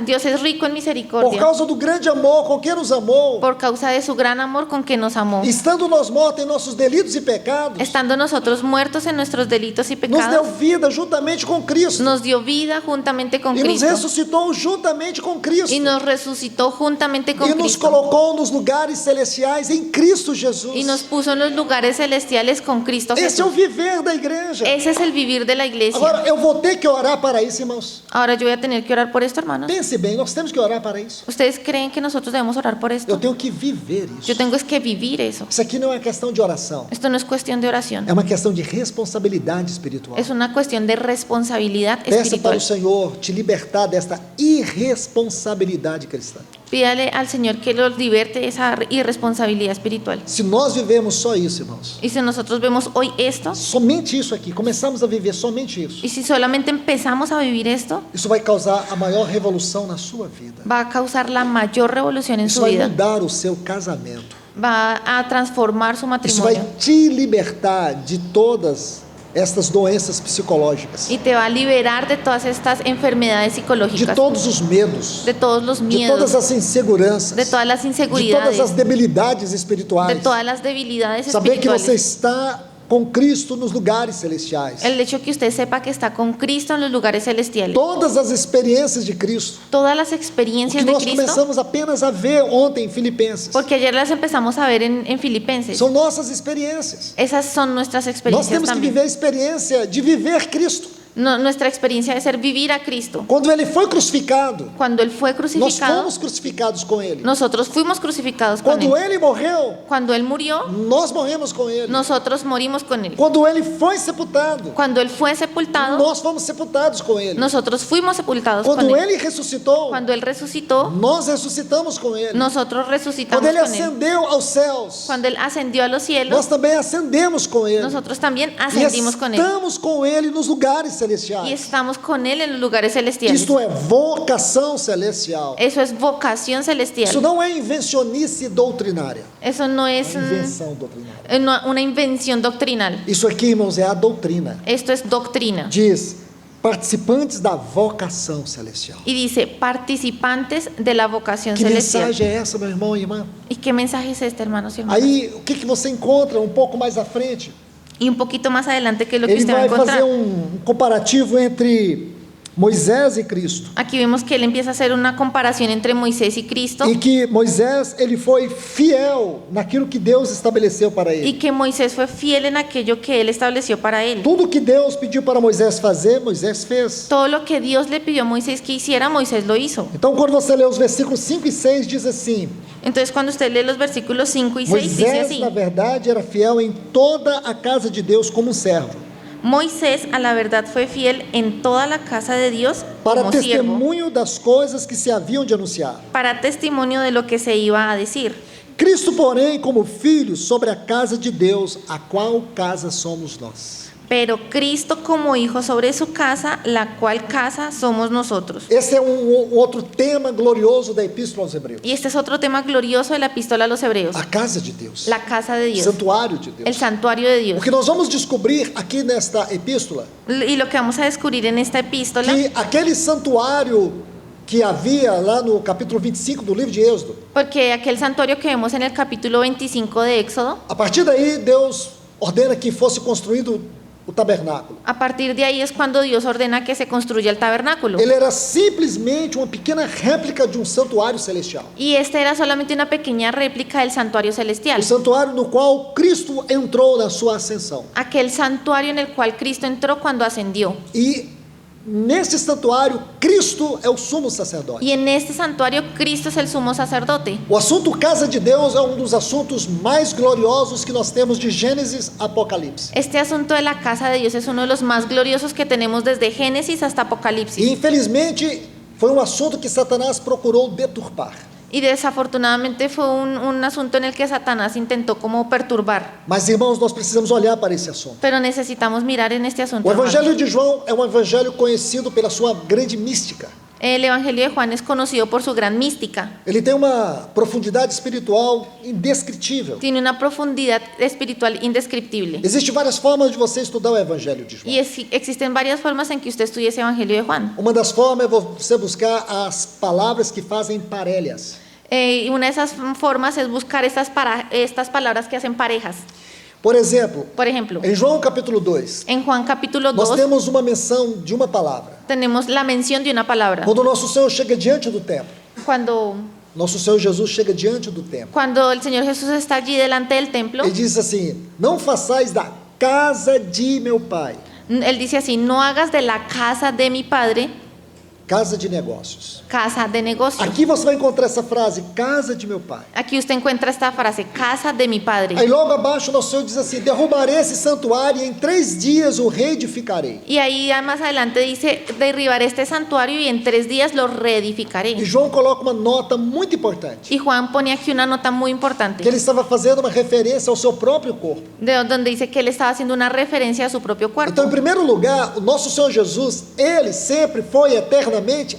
Dios es rico en por misericordia causa do grande amor com que nos amou, por causa de su gran amor con que nos amó. estando nós mortos em nossos delitos e pecados, Estando nosotros muertos en nuestros delitos y nos deu pecados, vida juntamente com Cristo nos dio vida juntamente con e nos Cristo ressuscitou juntamente com Cristo y nos resucitó juntamente con e nos Cristo colocou nos lugares celestiais em Cristo Jesus. y nos puso en los lugares celestiales con Cristo Esse é o Jesús. viver da igreja. Ese es el vivir de la iglesia. Agora, eu vou ter que orar para isso, irmãos. Ahora yo voy a tener que orar por esto, hermanos. Pense bem, nós temos que orar para isso. ¿Ustedes creen que nosotros debemos orar por Eu esto? tenho que viver isso. Yo tengo es que vivir eso. Isso aqui não é questão de oração, Esto no es cuestión de oración, é uma questão de responsabilidade espiritual. es una cuestión de responsabilidad Peça para espiritual. o Senhor te libertar desta irresponsabilidade cristã. Pídale al Señor que los liberte de esa irresponsabilidad espiritual. Se nós vivemos só isso, irmãos, Y si nosotros vemos hoy esto, somente isso aqui, começamos a viver somente isso, y si solamente empezamos a vivir esto, isso vai causar a maior revolução na sua vida. va a causar la mayor revolución en Isso su vai vida, mudar o seu casamento. va a transformar su Isso vai matrimonio te libertar de todas estas doenças psicológicas, y te va a liberar de todas estas enfermedades de psicológicas, todos os medos, de todos los de miedos, todas as inseguranças, de todas las de todas inseguridades, as debilidades de espirituais. todas las debilidades Saber que você espirituales. está com Cristo nos lugares celestiais. El hecho que usted sepa que está con Cristo en los lugares celestiales. Todas as experiências de Cristo, Todas las o que experiencias de nós Cristo, começamos apenas a ver ontem em Filipenses, porque ayer las empezamos a ver en Filipenses. são nossas experiências. Esas son nuestras Nós experiencias temos que también. viver a experiência de viver Cristo. Nuestra experiencia de ser vivir a Cristo. Quando Ele foi crucificado, Cuando Él fue nós crucificado, fomos crucificados com Ele. nosotros fuimos crucificados con Quando Él. Ele morreu, Cuando Él murió, nós morremos com Ele. nosotros morimos con Él. Quando Ele foi sepultado, Cuando Él fue sepultado, nós fomos sepultados com Ele. nosotros fuimos sepultados con Quando Él. Ele ressuscitou, Cuando Él resucitó, nós ressuscitamos com Ele. nosotros resucitamos Quando Ele con Él. ascendeu aos céus, Cuando Él ascendió a los nós cielos, também ascendemos com Ele. nosotros también E ascendimos con Él. estamos com Ele nos lugares Y celestiais. estamos con Él en los lugares celestiales. Isto é vocação celestial. Eso es vocación Isso celestial. não é invencionice doutrinária. Eso no É es invenção doutrinária. una invención doctrinal. Isso aqui, irmãos, é a doutrina. Esto es doctrina. Diz, participantes da vocação celestial. Y dice, participantes de la vocación Que celestial. mensagem é essa, meu irmão e irmã? ¿Y qué mensaje es este, hermanos y hermanas? Aí, o que você encontra um pouco mais à frente? Y un poquito más adelante, ¿qué es lo que Ele usted va a vai fazer encontrar? um comparativo entre Moisés e Cristo. Aquí vemos que él empieza a hacer una comparación entre Moisés y Cristo, E que Moisés, ele foi fiel naquilo que Deus estabeleceu para y ele. que Moisés fue fiel en aquello que él estableció para él. Tudo que Deus pediu para Moisés fazer, Moisés fez. Todo lo que Dios le pidió a Moisés que hiciera, Moisés lo hizo. Então, quando você lê os versículos 5 e 6, diz assim: Entonces, cuando usted lee los versículos 5 y 6, dice Moisés, así: na verdade, era fiel em toda a casa de Deus como um servo, Moisés a la verdad fue fiel en toda la casa de Dios para como siervo, testemunho das coisas que se haviam de anunciar. para testimonio de lo que se iba a decir. Cristo, porém, como filho sobre a casa de Deus, a qual casa somos nós. Pero Cristo como hijo sobre su casa, la cual casa somos nosotros. Esse é outro tema glorioso da Epístola aos Hebreus. Y este es otro tema glorioso de la epístola a los hebreos, A casa de Deus, la casa de o Dios, santuário de el Deus. santuario de O Dios. que nós vamos descobrir aqui nesta epístola, Y lo que vamos a descubrir en esta epístola, que aquele santuário que havia lá no capítulo 25 do livro de Êxodo, porque aquel santuario que vemos en el capítulo 25 de Éxodo, a partir daí Deus ordena que fosse construído o tabernáculo. a partir de ahí es cuando Dios ordena que se construya el tabernáculo. Ele era simplesmente uma pequena réplica de um santuário celestial. Y este era solamente una pequeña réplica del santuario celestial. O santuário no qual Cristo entrou na sua ascensão. Aquel santuario en el cual Cristo entró cuando ascendió. E nesse santuário, Cristo é o sumo sacerdote. Y en este santuario Cristo es el sumo sacerdote. O assunto casa de Deus é um dos assuntos mais gloriosos que nós temos de Gênesis a Apocalipse. Este asunto de la casa de Dios es uno de los más gloriosos que tenemos desde Génesis hasta E Apocalipsis. infelizmente foi um assunto que Satanás procurou deturpar. Y desafortunadamente fue un asunto en el que Satanás intentó como perturbar. Mas, irmãos, nós precisamos olhar para esse assunto. Pero necesitamos mirar en este asunto. O hermanos. Evangelho de João é um evangelho conhecido pela sua grande mística. El Evangelio de Juan es conocido por su gran mística. Ele tem uma profundidade espiritual indescritível. Tiene una profundidad espiritual indescriptible. Existem várias formas de você estudar o Evangelho de João. Y existen varias formas en que usted estudie ese Evangelio de Juan. Uma das formas é você buscar as palavras que fazem parelhas. Y una de esas formas es buscar estas palabras que hacen parejas. Por exemplo, Por ejemplo, em João capítulo 2, en Juan capítulo nós 2 temos uma menção de uma palavra. tenemos la mención de una palabra. Quando o nosso Senhor chega diante do templo, Cuando nosso Senhor Jesus chega diante do templo, el Señor Jesús está allí delante del templo, ele diz assim: não façais da casa de meu pai Él dice así: no hagas de la casa de mi padre casa de negócios. casa de negocio. Aqui você vai encontrar essa frase, casa de meu pai. Aquí usted encuentra esta frase: casa de mi padre. Aí logo abaixo nosso Senhor diz assim: derrubarei esse santuário e em 3 dias o reedificarei. Y ahí más adelante dice: derribaré este santuario y en 3 días lo E reedificaré. João coloca uma nota muito importante, Y Juan pone aquí una nota muy que importante, ele estava fazendo uma referência ao seu próprio corpo. donde dice que él estaba haciendo una referencia a su propio Então, cuerpo. em primeiro lugar, o nosso Senhor Jesus, ele sempre foi eternamente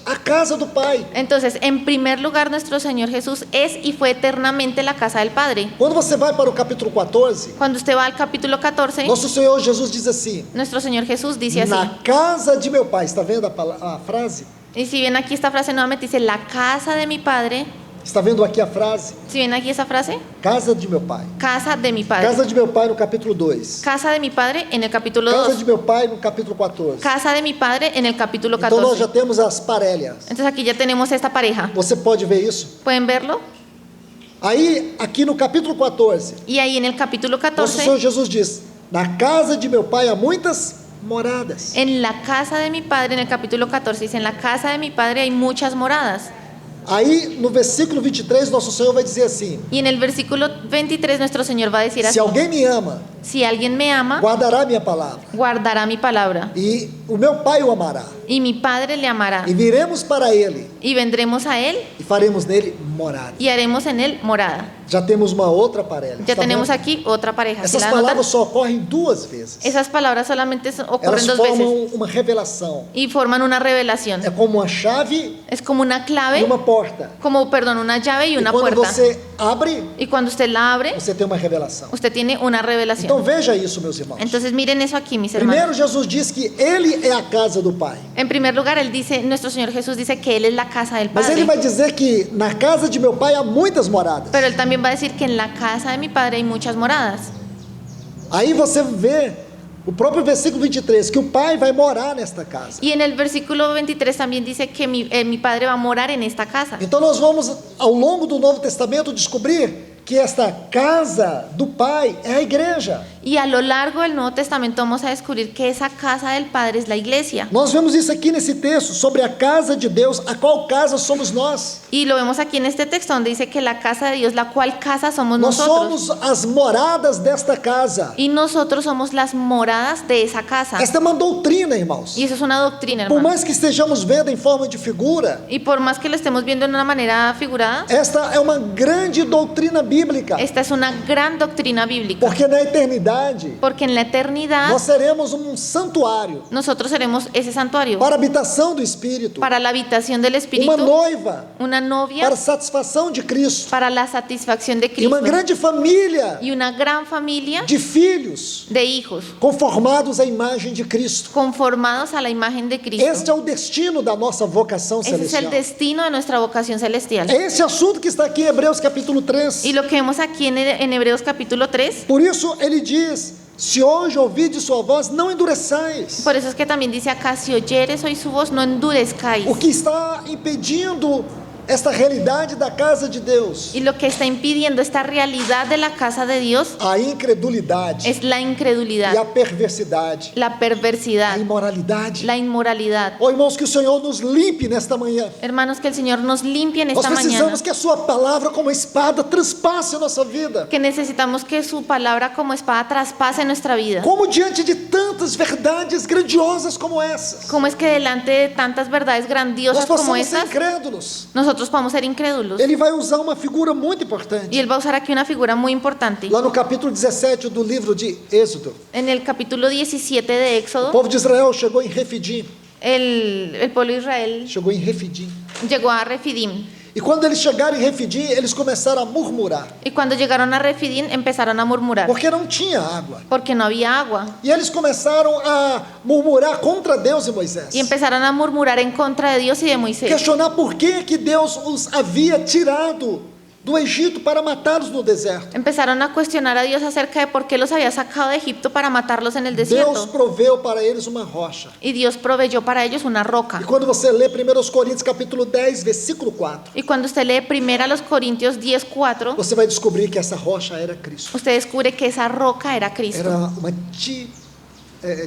a casa do Pai. Entonces, en primer lugar, nuestro Señor Jesús es y fue eternamente la casa del Padre. Quando você vai para o capítulo 14, Cuando usted va al capítulo 14, nosso Senhor Jesus diz assim: nuestro Señor Jesús dice así. na casa de meu Pai. Está vendo a frase? Y si bien aquí esta frase nuevamente dice: la casa de mi Padre, Está vendo aqui a frase? ¿Si ven aquí esa frase? Casa de meu pai. Casa de mi padre. Casa de meu pai no capítulo 2. Casa de mi padre en el capítulo Casa 2. de meu pai no capítulo 14. Casa de mi padre en el capítulo Então nós 14. já temos as parélias. Entonces aquí ya tenemos esta pareja. Você pode ver isso? ¿Pueden verlo? Aí, aqui no capítulo 14, Y ahí en el capítulo nosso Senhor 14, Jesus diz: na casa de meu pai há muitas moradas. en la casa de mi padre, en el capítulo 14, dice, en la casa de mi padre hay muchas moradas. Aí, no versículo 23, nosso Senhor vai dizer assim: Y en el versículo 23 nuestro Señor va a decir así, se alguém me ama, si alguien me ama, guardará minha palavra, guardará mi palabra, e o meu pai o amará, y mi Padre le amará, e viremos para ele, y vendremos a él e faremos nele morada. y haremos en él morada. Já temos uma outra parélia. Ya Está tenemos vendo? aquí otra pareja. ¿Sí Essas la anotan? palavras só ocorrem duas vezes. Esas palabras solamente ocurren Elas dos veces formam uma revelação. y forman una revelación. É como uma chave Es como una e clave, uma porta. como, perdón, una llave y E una quando puerta. você abre, Y cuando usted la abre, você tem uma revelação. usted tiene una Então revelación. veja isso, meus irmãos. Entonces miren eso aquí, mis Primeiro, hermanos. Jesus diz que Ele é a casa do Pai. En primer lugar, él dice, nuestro Señor Jesús dice que él es la casa del Mas Ele Padre. vai dizer que na casa de meu Pai há muitas moradas. Pero él también va a decir que en la casa de mi Padre hay muchas moradas. Aí você vê o próprio versículo 23, que o Pai vai morar nesta casa. Y en el versículo 23 también dice que mi Padre va a morar en esta casa. Então nós vamos, ao longo do Novo Testamento, descobrir que esta casa do Pai é a igreja. Y a lo largo del Nuevo Testamento vamos a descubrir que esa casa del Padre es la iglesia. Nós vemos isso aqui nesse texto, sobre a casa de Deus, a qual casa somos nós. Y lo vemos aquí en este texto donde dice que la casa de Dios, la cual casa somos Nós nosotros. somos as moradas desta casa. Y nosotros somos las moradas de esa casa. Esta é uma doutrina, irmãos. Y eso es una doctrina, Por hermano. mais que estejamos vendo em forma de figura, Y por más que lo estemos viendo de una manera figurada, esta é uma grande doutrina bíblica. esta es una gran doctrina bíblica. Porque na eternidade, Porque en la eternidad nós seremos um santuário nosotros seremos ese santuario para a habitação do Espírito, para la habitación del uma Espíritu, noiva una novia para a satisfação de Cristo, para la satisfacción de e uma Cristo grande família y una gran familia de filhos de hijos conformados à imagem de Cristo. conformados a la imagen de Cristo. Este é o destino da nossa vocação Ese es el celestial. destino de nuestra vocación celestial. É esse assunto que está aqui em Hebreus capítulo 3. Y lo que vemos aquí en Hebreos capítulo 3, Por isso ele diz: se hoje ouvides sua voz, não endureçais. por eso es que también dice acá, si oyeres hoy su voz, no endurezcáis. O que está impedindo esta realidade da casa de Deus? Y lo que está impidiendo esta realidad de la casa de Dios A incredulidade es la e a incredulidad, perversidade, la a perversidad, imoralidade. la inmoralidad. Oh, irmãos, que o Senhor nos limpe nesta manhã. Hermanos, que el Señor nos limpie en Nós esta mañana. precisamos que a sua palavra como espada transpasse a nossa vida. Que necesitamos que su palabra como espada traspase nuestra vida. Como diante de tantas verdades grandiosas como essas, ¿Cómo es que delante de tantas verdades nós grandiosas como possamos ser estas, incrédulos? nosotros podemos ser incrédulos? Ele vai usar uma figura muito importante. Y él va a usar aquí una figura muy importante. Lá no capítulo 17 do livro de Êxodo, En el capítulo 17 de o Éxodo, povo de Israel chegou em Refidim. el pueblo de Israel Chegou em Refidim. llegó a Refidim. E quando eles chegaram em Refidim, eles começaram a murmurar, Y cuando llegaron a Refidim empezaron a murmurar porque não tinha água. porque no había agua. E eles começaram a murmurar contra Deus e Moisés. Y empezaron a murmurar en contra de Dios y de Moisés. Questionar por que Deus os havia tirado do Egito para matá-los no deserto. Empezaron a cuestionar a Dios acerca de por qué los había sacado de Egipto para matarlos en el Deus desierto. proveu para eles uma rocha. Y Dios proveyó para ellos una roca. E quando você lê 1 Coríntios capítulo 10, versículo 4, Y cuando usted lee primero a los Corintios 10:4, você vai descobrir que essa rocha era Cristo. usted descubre que esa roca era Cristo. Era uma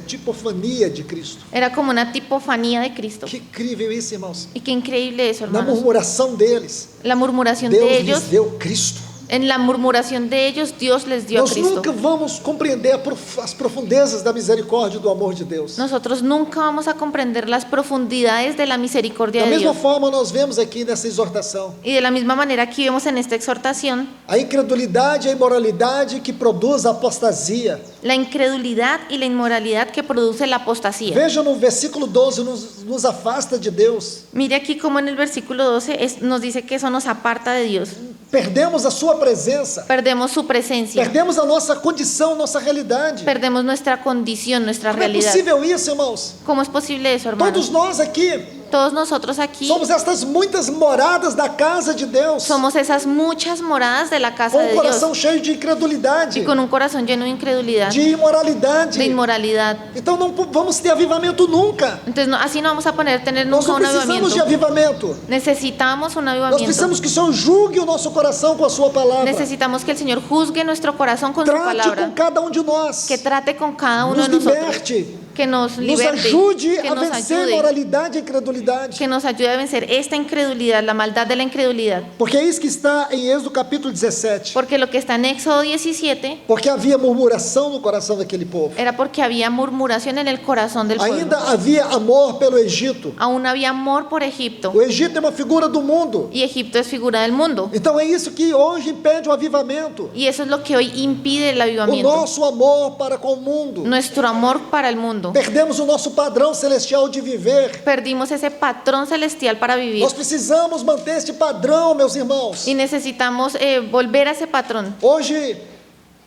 tipofania de Cristo. Era como una tipofanía de Cristo. Que incrível isso, irmãos. Y qué increíble eso, Na hermanos. murmuração deles, La murmuración Deus de lhes ellos, deu Cristo. en la murmuración de ellos, Dios les dio a Nós Cristo. nunca vamos compreender as profundezas da misericórdia e do amor de Deus. Nosotros nunca vamos a comprender las profundidades de la misericordia Da de mesma Dios. forma, nós vemos aqui nessa exortação Y de la misma manera aquí vemos en esta exhortación a incredulidade e a imoralidade que produz a apostasia. la incredulidad y la inmoralidad que produce la apostasía. Veja no versículo 12, nos afasta de Deus. Mire aquí como en el versículo 12 nos dice que eso nos aparta de Dios. Perdemos a sua presença, Perdemos su presencia, perdemos a nossa condição, nossa realidade. perdemos nuestra condición, nuestra Como é realidad. possível isso, irmãos? ¿Cómo es posible eso, hermanos? Todos nós aqui Todos nosotros aquí Somos estas muitas moradas da casa de Deus, somos esas muchas moradas de la casa com de um coração Dios cheio de incredulidade, y con un corazón lleno de incredulidad, de imoralidade. de inmoralidad. Então não vamos ter avivamento nunca. Entonces así no vamos a tener Nós nunca não un precisamos de avivamiento. avivamento. Necesitamos un Nós avivamiento. precisamos que o Senhor julgue o nosso coração com a sua palavra. Necesitamos que el Señor juzgue nuestro corazón con su Trate palabra, com cada um de nós. que trate con cada uno Nos de nosotros, liberte. que nos Nos liberte, ajude que a nos vencer a ayude, imoralidade e a incredulidade. que nos ayude a vencer esta incredulidad, la maldad de la incredulidad. Porque é isso que está em Êxodo capítulo 17. Porque lo que está en Éxodo 17 Porque havia murmuração no coração daquele povo. era porque había murmuración en el corazón del pueblo. Ainda havia amor pelo Egito. Aún había amor por Egipto, O Egito é uma figura do mundo. y Egipto es figura del mundo. Então é isso que hoje impede o avivamento. Y eso es lo que hoy impide el O avivamiento. nosso amor para com o mundo. Nuestro amor para el mundo. Perdemos o nosso padrão celestial de viver. Perdimos ese patrón celestial para vivir. Nós precisamos manter este padrão, meus irmãos. Y necesitamos volver a ese patrón. Hoje,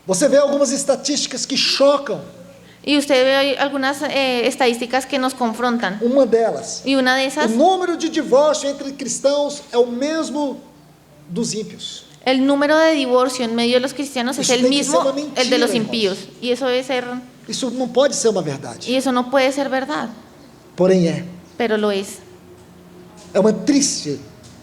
você vê algumas estatísticas que chocam. Y usted ve ahí algunas estadísticas que nos confrontan. Uma delas, Y una de o esas, número de divórcio entre cristãos é o mesmo dos ímpios. el número de divorcio en medio de los cristianos es Eso el tiene que mismo, ser una mentira, el de los hermanos. impíos. Y eso debe ser, Isso não pode ser uma verdade. y eso no puede ser verdad, Porém é. pero lo es. É uma triste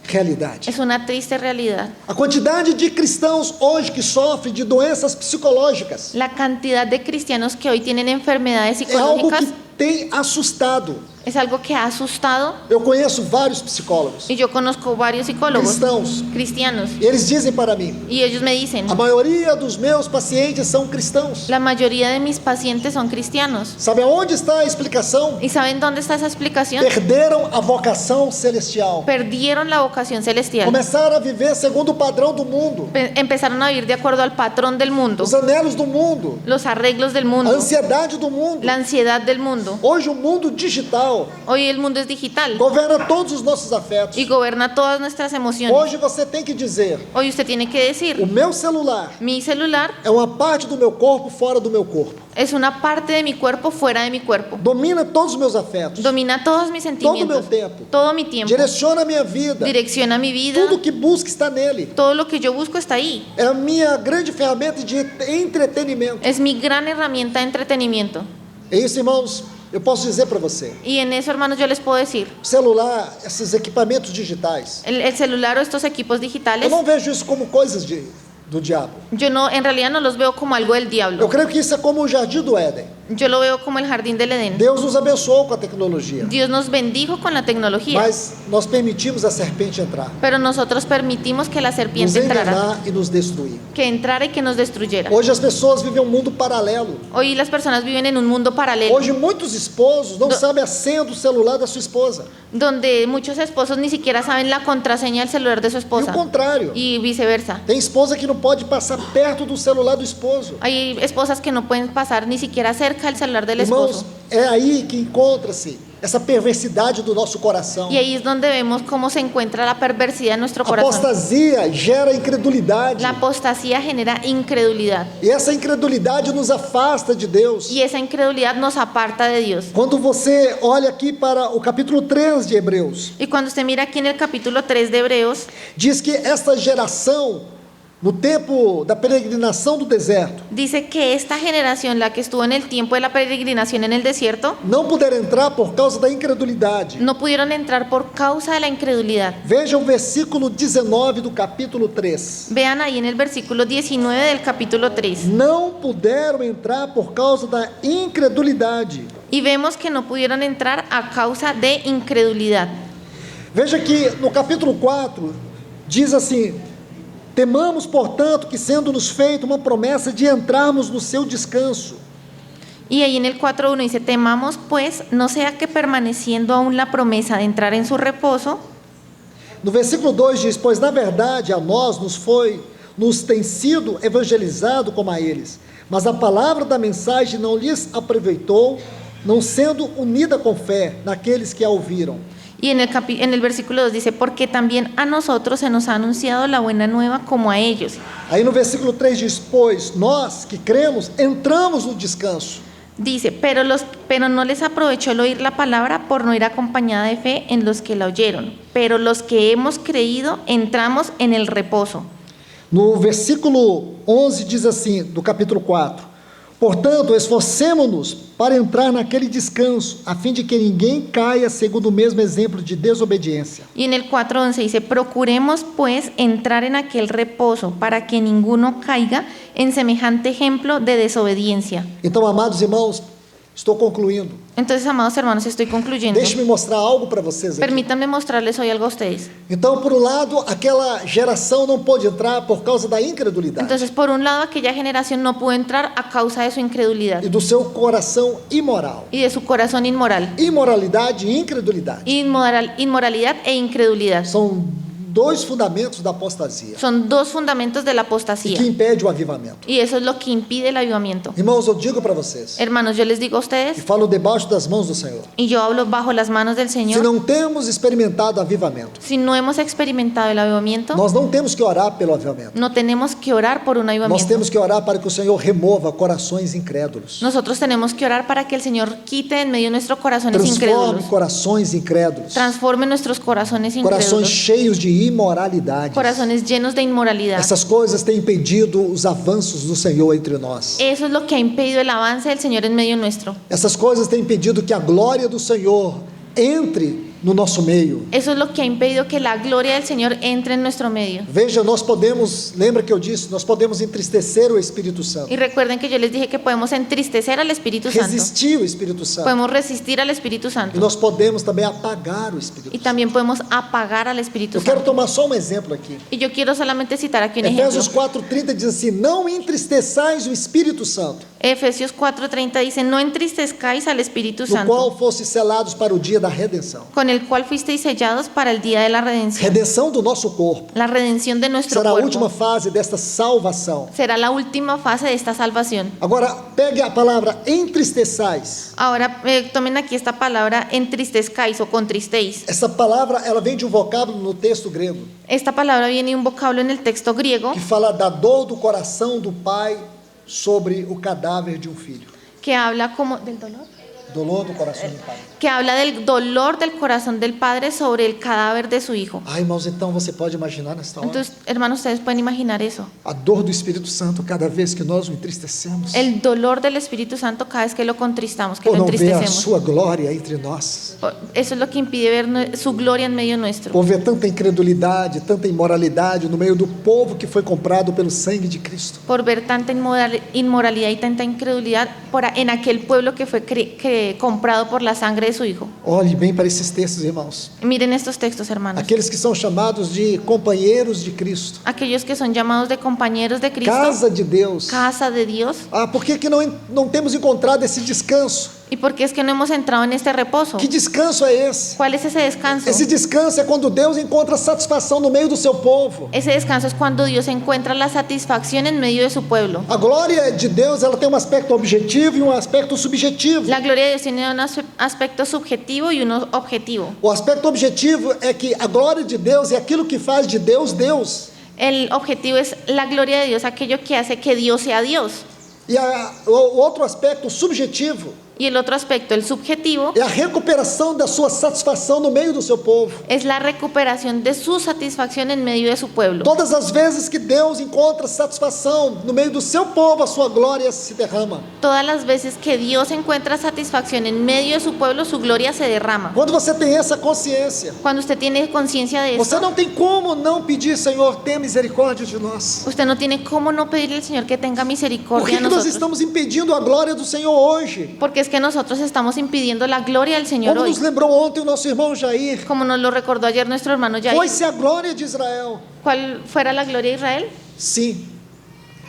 realidade. Es una triste realidad. A quantidade de cristãos hoje que sofrem de doenças psicológicas La cantidad de cristianos que hoy tienen enfermedades é algo psicológicas que tem assustado. es algo que ha asustado. Eu conheço vários psicólogos Y yo conozco varios psicólogos cristãos cristianos e eles dizem para mim: y ellos me dicen, a maioria dos meus pacientes são cristãos. la mayoría de mis pacientes son cristianos. Sabe aonde está a explicação? ¿Y saben dónde está esa explicación? Perderam a vocação celestial. Perdieron la vocación celestial. Começaram a viver segundo o padrão do mundo, Empezaron a vivir de acuerdo al patrón del mundo, os anelos do mundo, los arreglos del a mundo, ansiedade do mundo. la ansiedad del mundo. Hoje o mundo digital Hoy el mundo es digital governa todos os nossos afetos. y goberna todas nuestras emociones. Hoje você tem que dizer: Hoy usted tiene que o decir, meu celular mi celular é uma parte do meu corpo fora do meu corpo. es una parte de mi cuerpo fuera de mi cuerpo. Domina todos os meus afetos. Domina todos mis sentimientos, meu tempo. todo mi tiempo, Direciona a minha vida. direcciona mi vida, Tudo que busca está nele. todo lo que yo busco está ahí. É a minha grande ferramenta de entretenimento. Es mi gran herramienta de entretenimiento. É isso, irmãos. Eu posso dizer para você: Y en eso, hermanos, yo les puedo decir, celular, esses equipamentos digitais, el celular o estos equipos eu digitales, não vejo isso como coisas do diabo. yo no, en realidad no los veo como algo del Eu diablo. creio que isso é como o jardim do Éden. Yo lo veo como el jardín del Edén. Deus nos abençoou com a tecnologia, Dios nos bendijo con la tecnología, mas nós permitimos a serpente entrar, pero nosotros permitimos que la nos serpiente entrara, enganar e nos destruir. que entrara y que nos destruyera. Hoje as pessoas vivem um mundo paralelo. Hoy las personas viven en un mundo paralelo, Hoje muitos esposos não sabem a senha do celular da sua esposa. donde muchos esposos ni siquiera saben la contraseña del celular de su E o esposa, contrário. y viceversa. Tem esposa que não pode passar perto do celular do esposo. Hay esposas que no pueden pasar ni siquiera cerca del celular del Irmãos, esposo. é aí que encontra-se essa perversidade do nosso coração. Y ahí es donde vemos cómo se encuentra la perversidad en nuestro corazón. Apostasia gera incredulidade. La apostasía genera incredulidad, E essa incredulidade nos afasta de Deus. y esa incredulidad nos aparta de Dios. Quando você olha aqui para o capítulo 3 de Hebreus, Y cuando usted mira aquí en el capítulo 3 de Hebreos, diz que esta geração, no tempo da peregrinação do deserto, dice que esta generación, la que estuvo en el tiempo de la peregrinación en el desierto, não puderam entrar por causa da incredulidade. no pudieron entrar por causa de la incredulidad. Veja o versículo 19 do capítulo 3. Vean ahí en el versículo 19 del capítulo 3. Não puderam entrar por causa da incredulidade. Y vemos que no pudieron entrar a causa de incredulidad. Veja que no capítulo 4 diz assim: temamos, portanto, que sendo-nos feita uma promessa de entrarmos no seu descanso. Y ahí en el 4.1 dice, temamos pues, no sea que permaneciendo aún la promesa de entrar en su reposo. No versículo 2 diz: pois na verdade a nós nos tem sido evangelizado como a eles, mas a palavra da mensagem não lhes aproveitou, não sendo unida com fé naqueles que a ouviram. Y en el versículo 2 dice, porque también a nosotros se nos ha anunciado la buena nueva como a ellos. Aí no versículo 3 diz: pois nós que cremos entramos no descanso. Dice, pero no les aprovechó el oír la palabra por no ir acompañada de fe en los que la oyeron. Pero los que hemos creído entramos en el reposo. No versículo 11 diz assim, do capítulo 4: portanto, esforcemo-nos para entrar naquele descanso, a fim de que ninguém caia segundo o mesmo exemplo de desobediência. Y en el 4:11 dice, procuremos pues entrar en aquel reposo para que ninguno caiga en semejante ejemplo de desobediencia. Então, amados irmãos, estou concluindo. Entonces, amados hermanos, estoy concluyendo. Deixe-me mostrar algo para vocês aqui. Permítanme mostrarles hoy algo a ustedes. Então, por um lado, aquela geração não pôde entrar por causa da incredulidade Entonces, por un lado, aquella generación no pudo entrar a causa de su incredulidad e do seu coração imoral. y de su corazón inmoral. Imoralidade e incredulidade Inmoralidad e incredulidad são dois fundamentos da apostasia son dos fundamentos de la e que apostasía. impede o avivamento. Y eso es lo que impide el avivamiento. Irmãos, eu digo para vocês, Hermanos, yo les digo a e ustedes, falo debaixo das mãos do Senhor, y yo hablo bajo las manos del se Señor, não temos experimentado avivamento, si no hemos experimentado el avivamiento, nós não temos que orar pelo avivamento. no tenemos que orar por un Nós avivamiento. temos que orar para que o Senhor remova corações incrédulos, Nosotros tenemos que orar para que el Señor quite en medio de nuestros corazones transforme incrédulos, corações incrédulos, transforme nuestros corazones corações incrédulos, cheios de imoralidade. corazones llenos de inmoralidad. Essas coisas têm impedido os avanços do Senhor entre nós. Eso es lo que ha impedido el avance del Señor en medio nuestro. Essas coisas têm impedido que a glória do Senhor entre no nosso meio. Eso es lo que ha impedido que la gloria del Señor entre en nuestro medio. Veja, nós podemos, lembra que eu disse, nós podemos entristecer o Espírito Santo, Y recuerden que yo les dije que podemos entristecer al Espíritu Santo, resistir o Espírito Santo, podemos resistir al Espíritu e Santo nós podemos também apagar o Espírito y Santo. también podemos apagar al Espíritu Eu quero Santo. tomar só um exemplo aqui. Y yo quiero solamente citar aquí un ejemplo. Efésios 4:30 diz assim: não entristeçais o Espírito Santo, Efesios 4:30 dice, no entristezcáis al Espíritu no qual Santo, fosse selados para o dia da redenção. con el cual fuisteis sellados para el día de la redención. Redenção do nosso corpo. La redención de nuestro Será a última cuerpo fase desta salvação. será la última fase de esta salvación. Agora, pegue a palavra entristeçais. Ahora tomen aquí esta palabra entristezcáis o contristéis. Essa palavra, ela vem de um vocábulo no texto grego, Esta palabra viene de un vocablo en el texto griego que fala da dor do coração do pai sobre o cadáver de um filho. que habla como del dolor. Dolor do coração do pai. Que habla del dolor del corazón del padre sobre el cadáver de su hijo. Ai, irmãos, então você pode imaginar nesta hora Entonces, hermanos, ustedes pueden imaginar eso. a dor do Espírito Santo cada vez que nós o entristecemos, El dolor del Espíritu Santo cada vez que lo contristamos, que por lo não ver a entristecemos. sua glória entre nós, Eso es lo que impide ver su gloria en medio nuestro. por ver tanta incredulidade, tanta imoralidade no meio do povo que foi comprado pelo sangue de Cristo. Por ver tanta inmoralidad y tanta incredulidad en aquel pueblo que fue comprado por la sangre de su hijo. Olhe bem para esses textos, irmãos. Miren estos textos, hermanos. Aqueles que são chamados de companheiros de Cristo, Aquellos que son llamados de compañeros de Cristo, casa de Deus. casa de Dios. Ah, por que não temos encontrado esse descanso? ¿Y por qué es que no hemos entrado en este reposo? Que descanso é esse? ¿Cuál es ese descanso? Esse descanso é quando Deus encontra satisfação no meio do seu povo. Ese descanso es cuando Dios encuentra la satisfacción en medio de su pueblo. A glória de Deus, ela tem um aspecto objetivo e um aspecto subjetivo. La gloria de Dios tiene un aspecto subjetivo y uno objetivo. O aspecto objetivo é que a glória de Deus é aquilo que faz de Deus, Deus. El objetivo es la gloria de Dios, aquello que hace que Dios sea Dios. E o outro aspecto subjetivo Y el otro aspecto, el subjetivo, é a recuperação da sua satisfação no meio do seu povo. es la recuperación de su satisfacción en medio de su pueblo. Todas as vezes que Deus encontra satisfação no meio do seu povo, a sua glória se derrama. Todas las veces que Dios encuentra satisfacción en medio de su pueblo, su gloria se derrama. Quando você tem essa consciência, Cuando usted tiene conciencia de você esto, não tem como não pedir: Senhor, tenha misericórdia de nós. usted no tiene cómo no pedirle al Señor que tenga Por misericordia que a nós nosotros. estamos impedindo a glória do Senhor hoje? Porque es que nosotros estamos impidiendo la gloria del Señor Como hoy. nos lembrou ontem o nosso irmão Jair, Como nos lo recordó ayer nuestro hermano Jair. foi-se a glória de Israel. ¿Cuál fuera la gloria de Israel? Sim,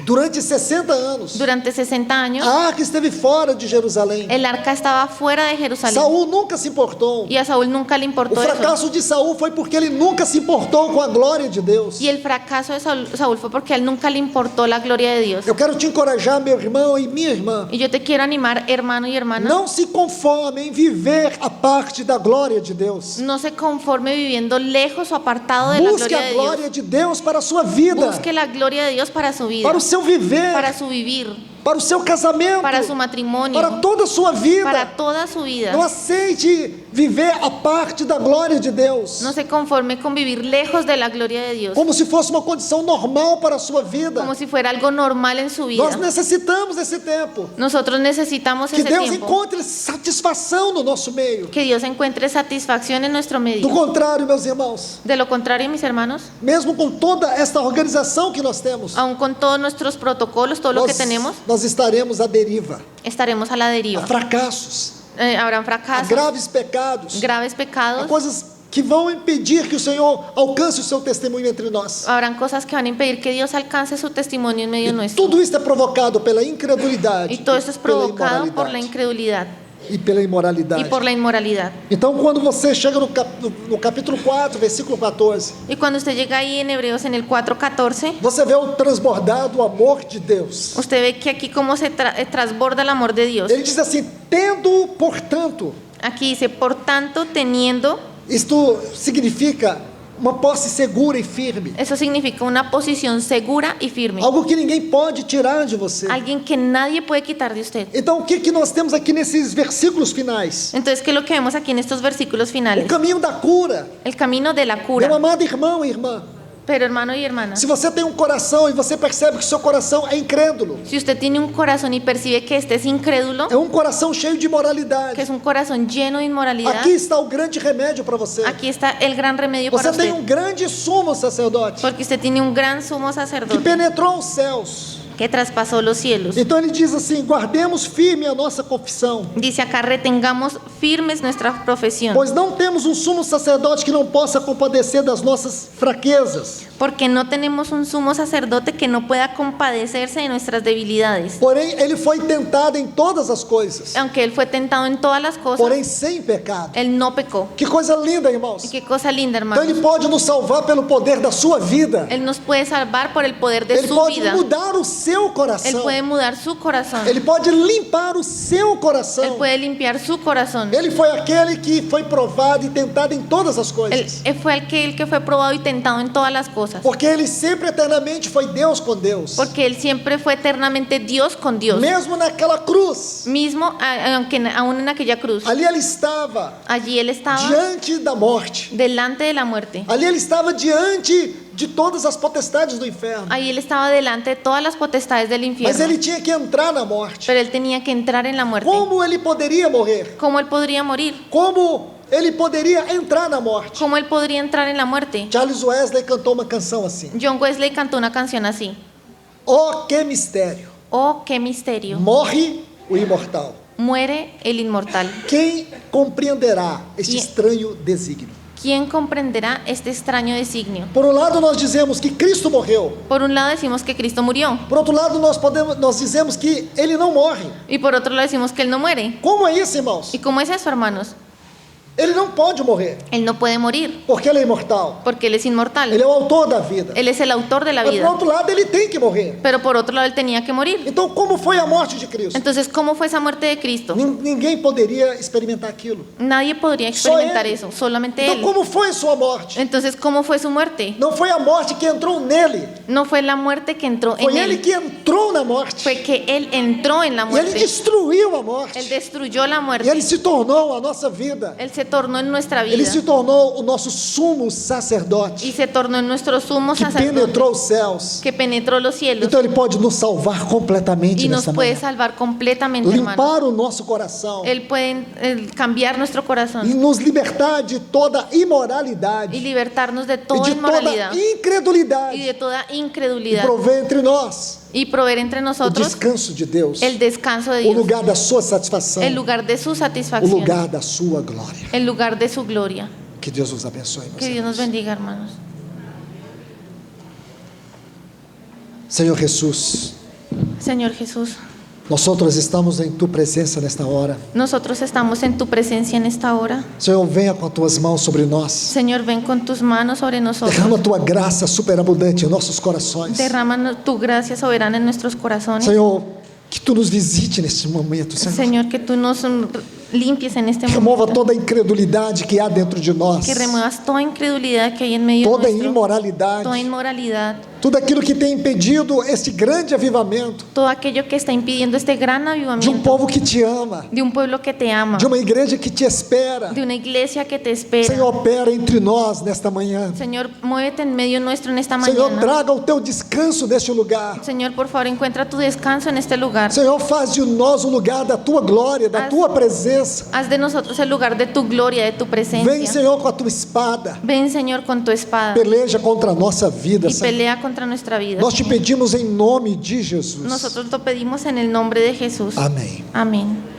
durante 60 anos, Durante 60 años, a arca esteve fora de Jerusalém. el arca estaba fuera de Jerusalén. Saul nunca se importou. Y a Saúl nunca le O importó eso. fracasso de Saul foi porque ele nunca se importou com a glória de Deus. Y el fracaso de Saúl fue porque a él nunca le importó la gloria de Dios. Eu quero te encorajar, meu irmão e minha irmã. Y yo te quiero animar, hermano y hermana, Não se conforme em viver a parte da glória de Deus. no se conforme viviendo lejos o apartado de la Busque gloria a de Dios. glória de Deus para a sua vida, Busque la gloria de Dios para su vida, para o seu viver. para su vivir. para o seu casamento, para su matrimonio, para toda a sua vida. para toda su vida. Não aceite viver a parte da glória de Deus, No se conforme con vivir lejos de la gloria de Dios, como se fosse uma condição normal para a sua vida. como si fuera algo normal en su vida. Nós necessitamos desse tempo. Nosotros necesitamos Que ese Deus tiempo, encontre satisfação no nosso meio. que Dios encuentre satisfacción en nuestro Do medio. contrário, meus irmãos, De lo contrario, mis hermanos, mesmo com toda esta organização que nós temos, aún con todos nuestros protocolos, todo lo que tenemos, nós estaremos à deriva, estaremos a la a deriva. fracassos, Habrán a fracasos, graves pecados, graves a pecados, coisas que vão impedir que o Senhor alcance o seu testemunho entre nós. habrán cosas que van a impedir que Dios alcance su testimonio en medio nuestro. Tudo isso é provocado pela incredulidade Y todo esto es pela provocado por la imoralidade. incredulidad E pela imoralidade. y por la inmoralidad. Então, quando você chega no capítulo 4, versículo 14, Y cuando usted llega ahí en Hebreos en el 4:14, você vê o transbordado amor de Deus. usted ve que aquí cómo se transborda el amor de Dios. Ele diz assim: tendo, portanto, Aquí dice, por tanto, teniendo, isto significa uma posse segura e firme. eso significa una posición segura y firme. Algo que ninguém pode tirar de você. Alguien que nadie puede quitar de usted. Então, o que nós temos aqui nesses versículos finais? Entonces, ¿qué es lo que vemos aquí en estos versículos O finales? caminho da cura. El camino de la Meu cura. amado irmão e irmã, Pero hermano y hermana, se você tem um coração e você percebe que o seu coração é incrédulo, si usted tiene un corazón y percibe que este es incrédulo, é um coração cheio de que imoralidade, es un corazón lleno de inmoralidad, aqui está o grande remédio para você. aquí está el gran remedio Você para tem usted. um grande sumo sacerdote Porque usted tiene un gran sumo que sacerdote penetrou os céus. que traspasó los cielos. Então ele diz assim: guardemos firme a nossa confissão, Dice acá, retengamos firmes nuestra profesión, pois não temos um sumo sacerdote que não possa compadecer das nossas fraquezas, porque no tenemos un sumo sacerdote que no pueda compadecerse de nuestras debilidades. porém ele foi tentado em todas as coisas, Aunque él fue tentado en todas las cosas, porém sem pecado. él no pecó. Que coisa linda, irmãos. Y qué cosa linda, Então hermano. ele pode nos salvar pelo poder da sua vida. Él nos puede salvar por el poder de Ele su pode vida. mudar o seu Él coração. puede mudar su corazón. Ele pode limpar o seu Él coração. puede limpiar su corazón. Ele foi aquele que foi provado e tentado em todas as coisas. Él fue aquel que fue probado y tentado en todas las cosas. Porque ele sempre eternamente foi Deus com Deus. Porque él siempre fue eternamente Dios con Dios. Mesmo naquela cruz, Mismo, aunque aún en aquella cruz, ali ele estava allí él estaba diante da morte. delante de la muerte. Ali ele estava diante de todas as potestades do inferno. Ahí él estaba delante de todas las potestades del Mas infierno. ele tinha que entrar na morte. Pero él tenía que entrar en la muerte. Como ele poderia morrer? ¿Cómo él podría morir? Como ele poderia entrar na morte? ¿Cómo él podría entrar en la muerte? Charles Wesley cantou uma canção assim: John Wesley cantó una canción así. oh, que mistério! Oh, qué misterio. Morre o imortal. Muere el inmortal. Quem compreenderá este E- estranho desígnio? ¿Quién comprenderá este extraño designio? Por um lado, nós dizemos que Cristo morreu. Por un lado decimos que Cristo murió Por outro lado, nós dizemos que ele não morre. y por otro lado decimos que Él no muere. Como é isso, irmãos? ¿Y cómo es eso, hermanos? Ele não pode morrer, Él no puede morir porque ele é imortal. porque Él es inmortal. Ele é o autor da vida. Él es el autor de la Mas por vida. outro lado, ele tem que morrer. Pero por otro lado Él tenía que morir. Então, como foi a morte de Cristo? Entonces, ¿cómo fue esa muerte de Cristo? Ninguém poderia experimentar aquilo. Nadie podría Só experimentar Él. eso, solamente Então, Él. como foi sua morte? Entonces, ¿cómo fue su muerte? Não foi a morte que entrou nele. No fue la muerte que entró Foi en ele Él, que entrou na morte. fue que Él entró en la E ele muerte. destruiu a morte. Él destruyó la E ele muerte. se tornou a nossa vida. Él se tornó en nuestra Ele vida se tornou o nosso sumo sacerdote y se tornó en nuestro sumo que sacerdote penetrou os céus. que penetró los cielos Então ele pode nos salvar completamente y nos nessa puede manhã. salvar completamente, hermanos. Limpar o nosso coração Él puede cambiar nuestro e corazón nos libertar de toda y imoralidade libertarnos de e toda de inmoralidad toda y incredulidade de toda e incredulidad prover entre nós y proveer entre o nosotros descanso de Deus, el descanso de o Dios, lugar da sua satisfação, el lugar de su o satisfacción, lugar da sua glória. el lugar de su gloria. Que Deus nos abençoe, meus Que Dios nos irmãos. bendiga, hermanos. Senhor Jesus, Señor Jesús, nosotros estamos em Tu presença nesta hora. nosotros estamos en tu presencia en esta hora. Senhor, venha com as Tuas mãos sobre nós. Señor, ven con tus manos sobre nosotros. Derrama a Tua graça superabundante em nossos corações. Derrama tu gracia soberana en nuestros corazones. Senhor, que Tu nos visite neste momento, Senhor. Señor, que tú nos limpies en este Remova momento. toda a incredulidade que há dentro de nós, Que remuevas toda incredulidad que hay en medio toda nuestro, imoralidade, toda inmoralidad, Tudo aquilo que tem impedido este grande avivamento todo aquello que está impidiendo este gran de avivamiento povo que te ama, de un pueblo que te ama, de uma igreja que te espera. de una iglesia que te espera. Senhor, opera entre nós nesta manhã. Señor, muévete en medio nuestro en esta Senhor, mañana. traga o teu descanso neste lugar. Señor, por favor, encuentra tu descanso en este lugar. Senhor, faz de nós o lugar da tua glória, da tua presença. Haz de nosotros el lugar de tu gloria, de tu Vem, presencia. Senhor, com a tua espada. Ven, Señor, con tu espada Peleja contra a nossa vida, y Senhor. pelea contra nuestra vida. Nós te pedimos em nome de Jesus. Nosotros lo pedimos en el nombre de Jesús. Amém. Amén.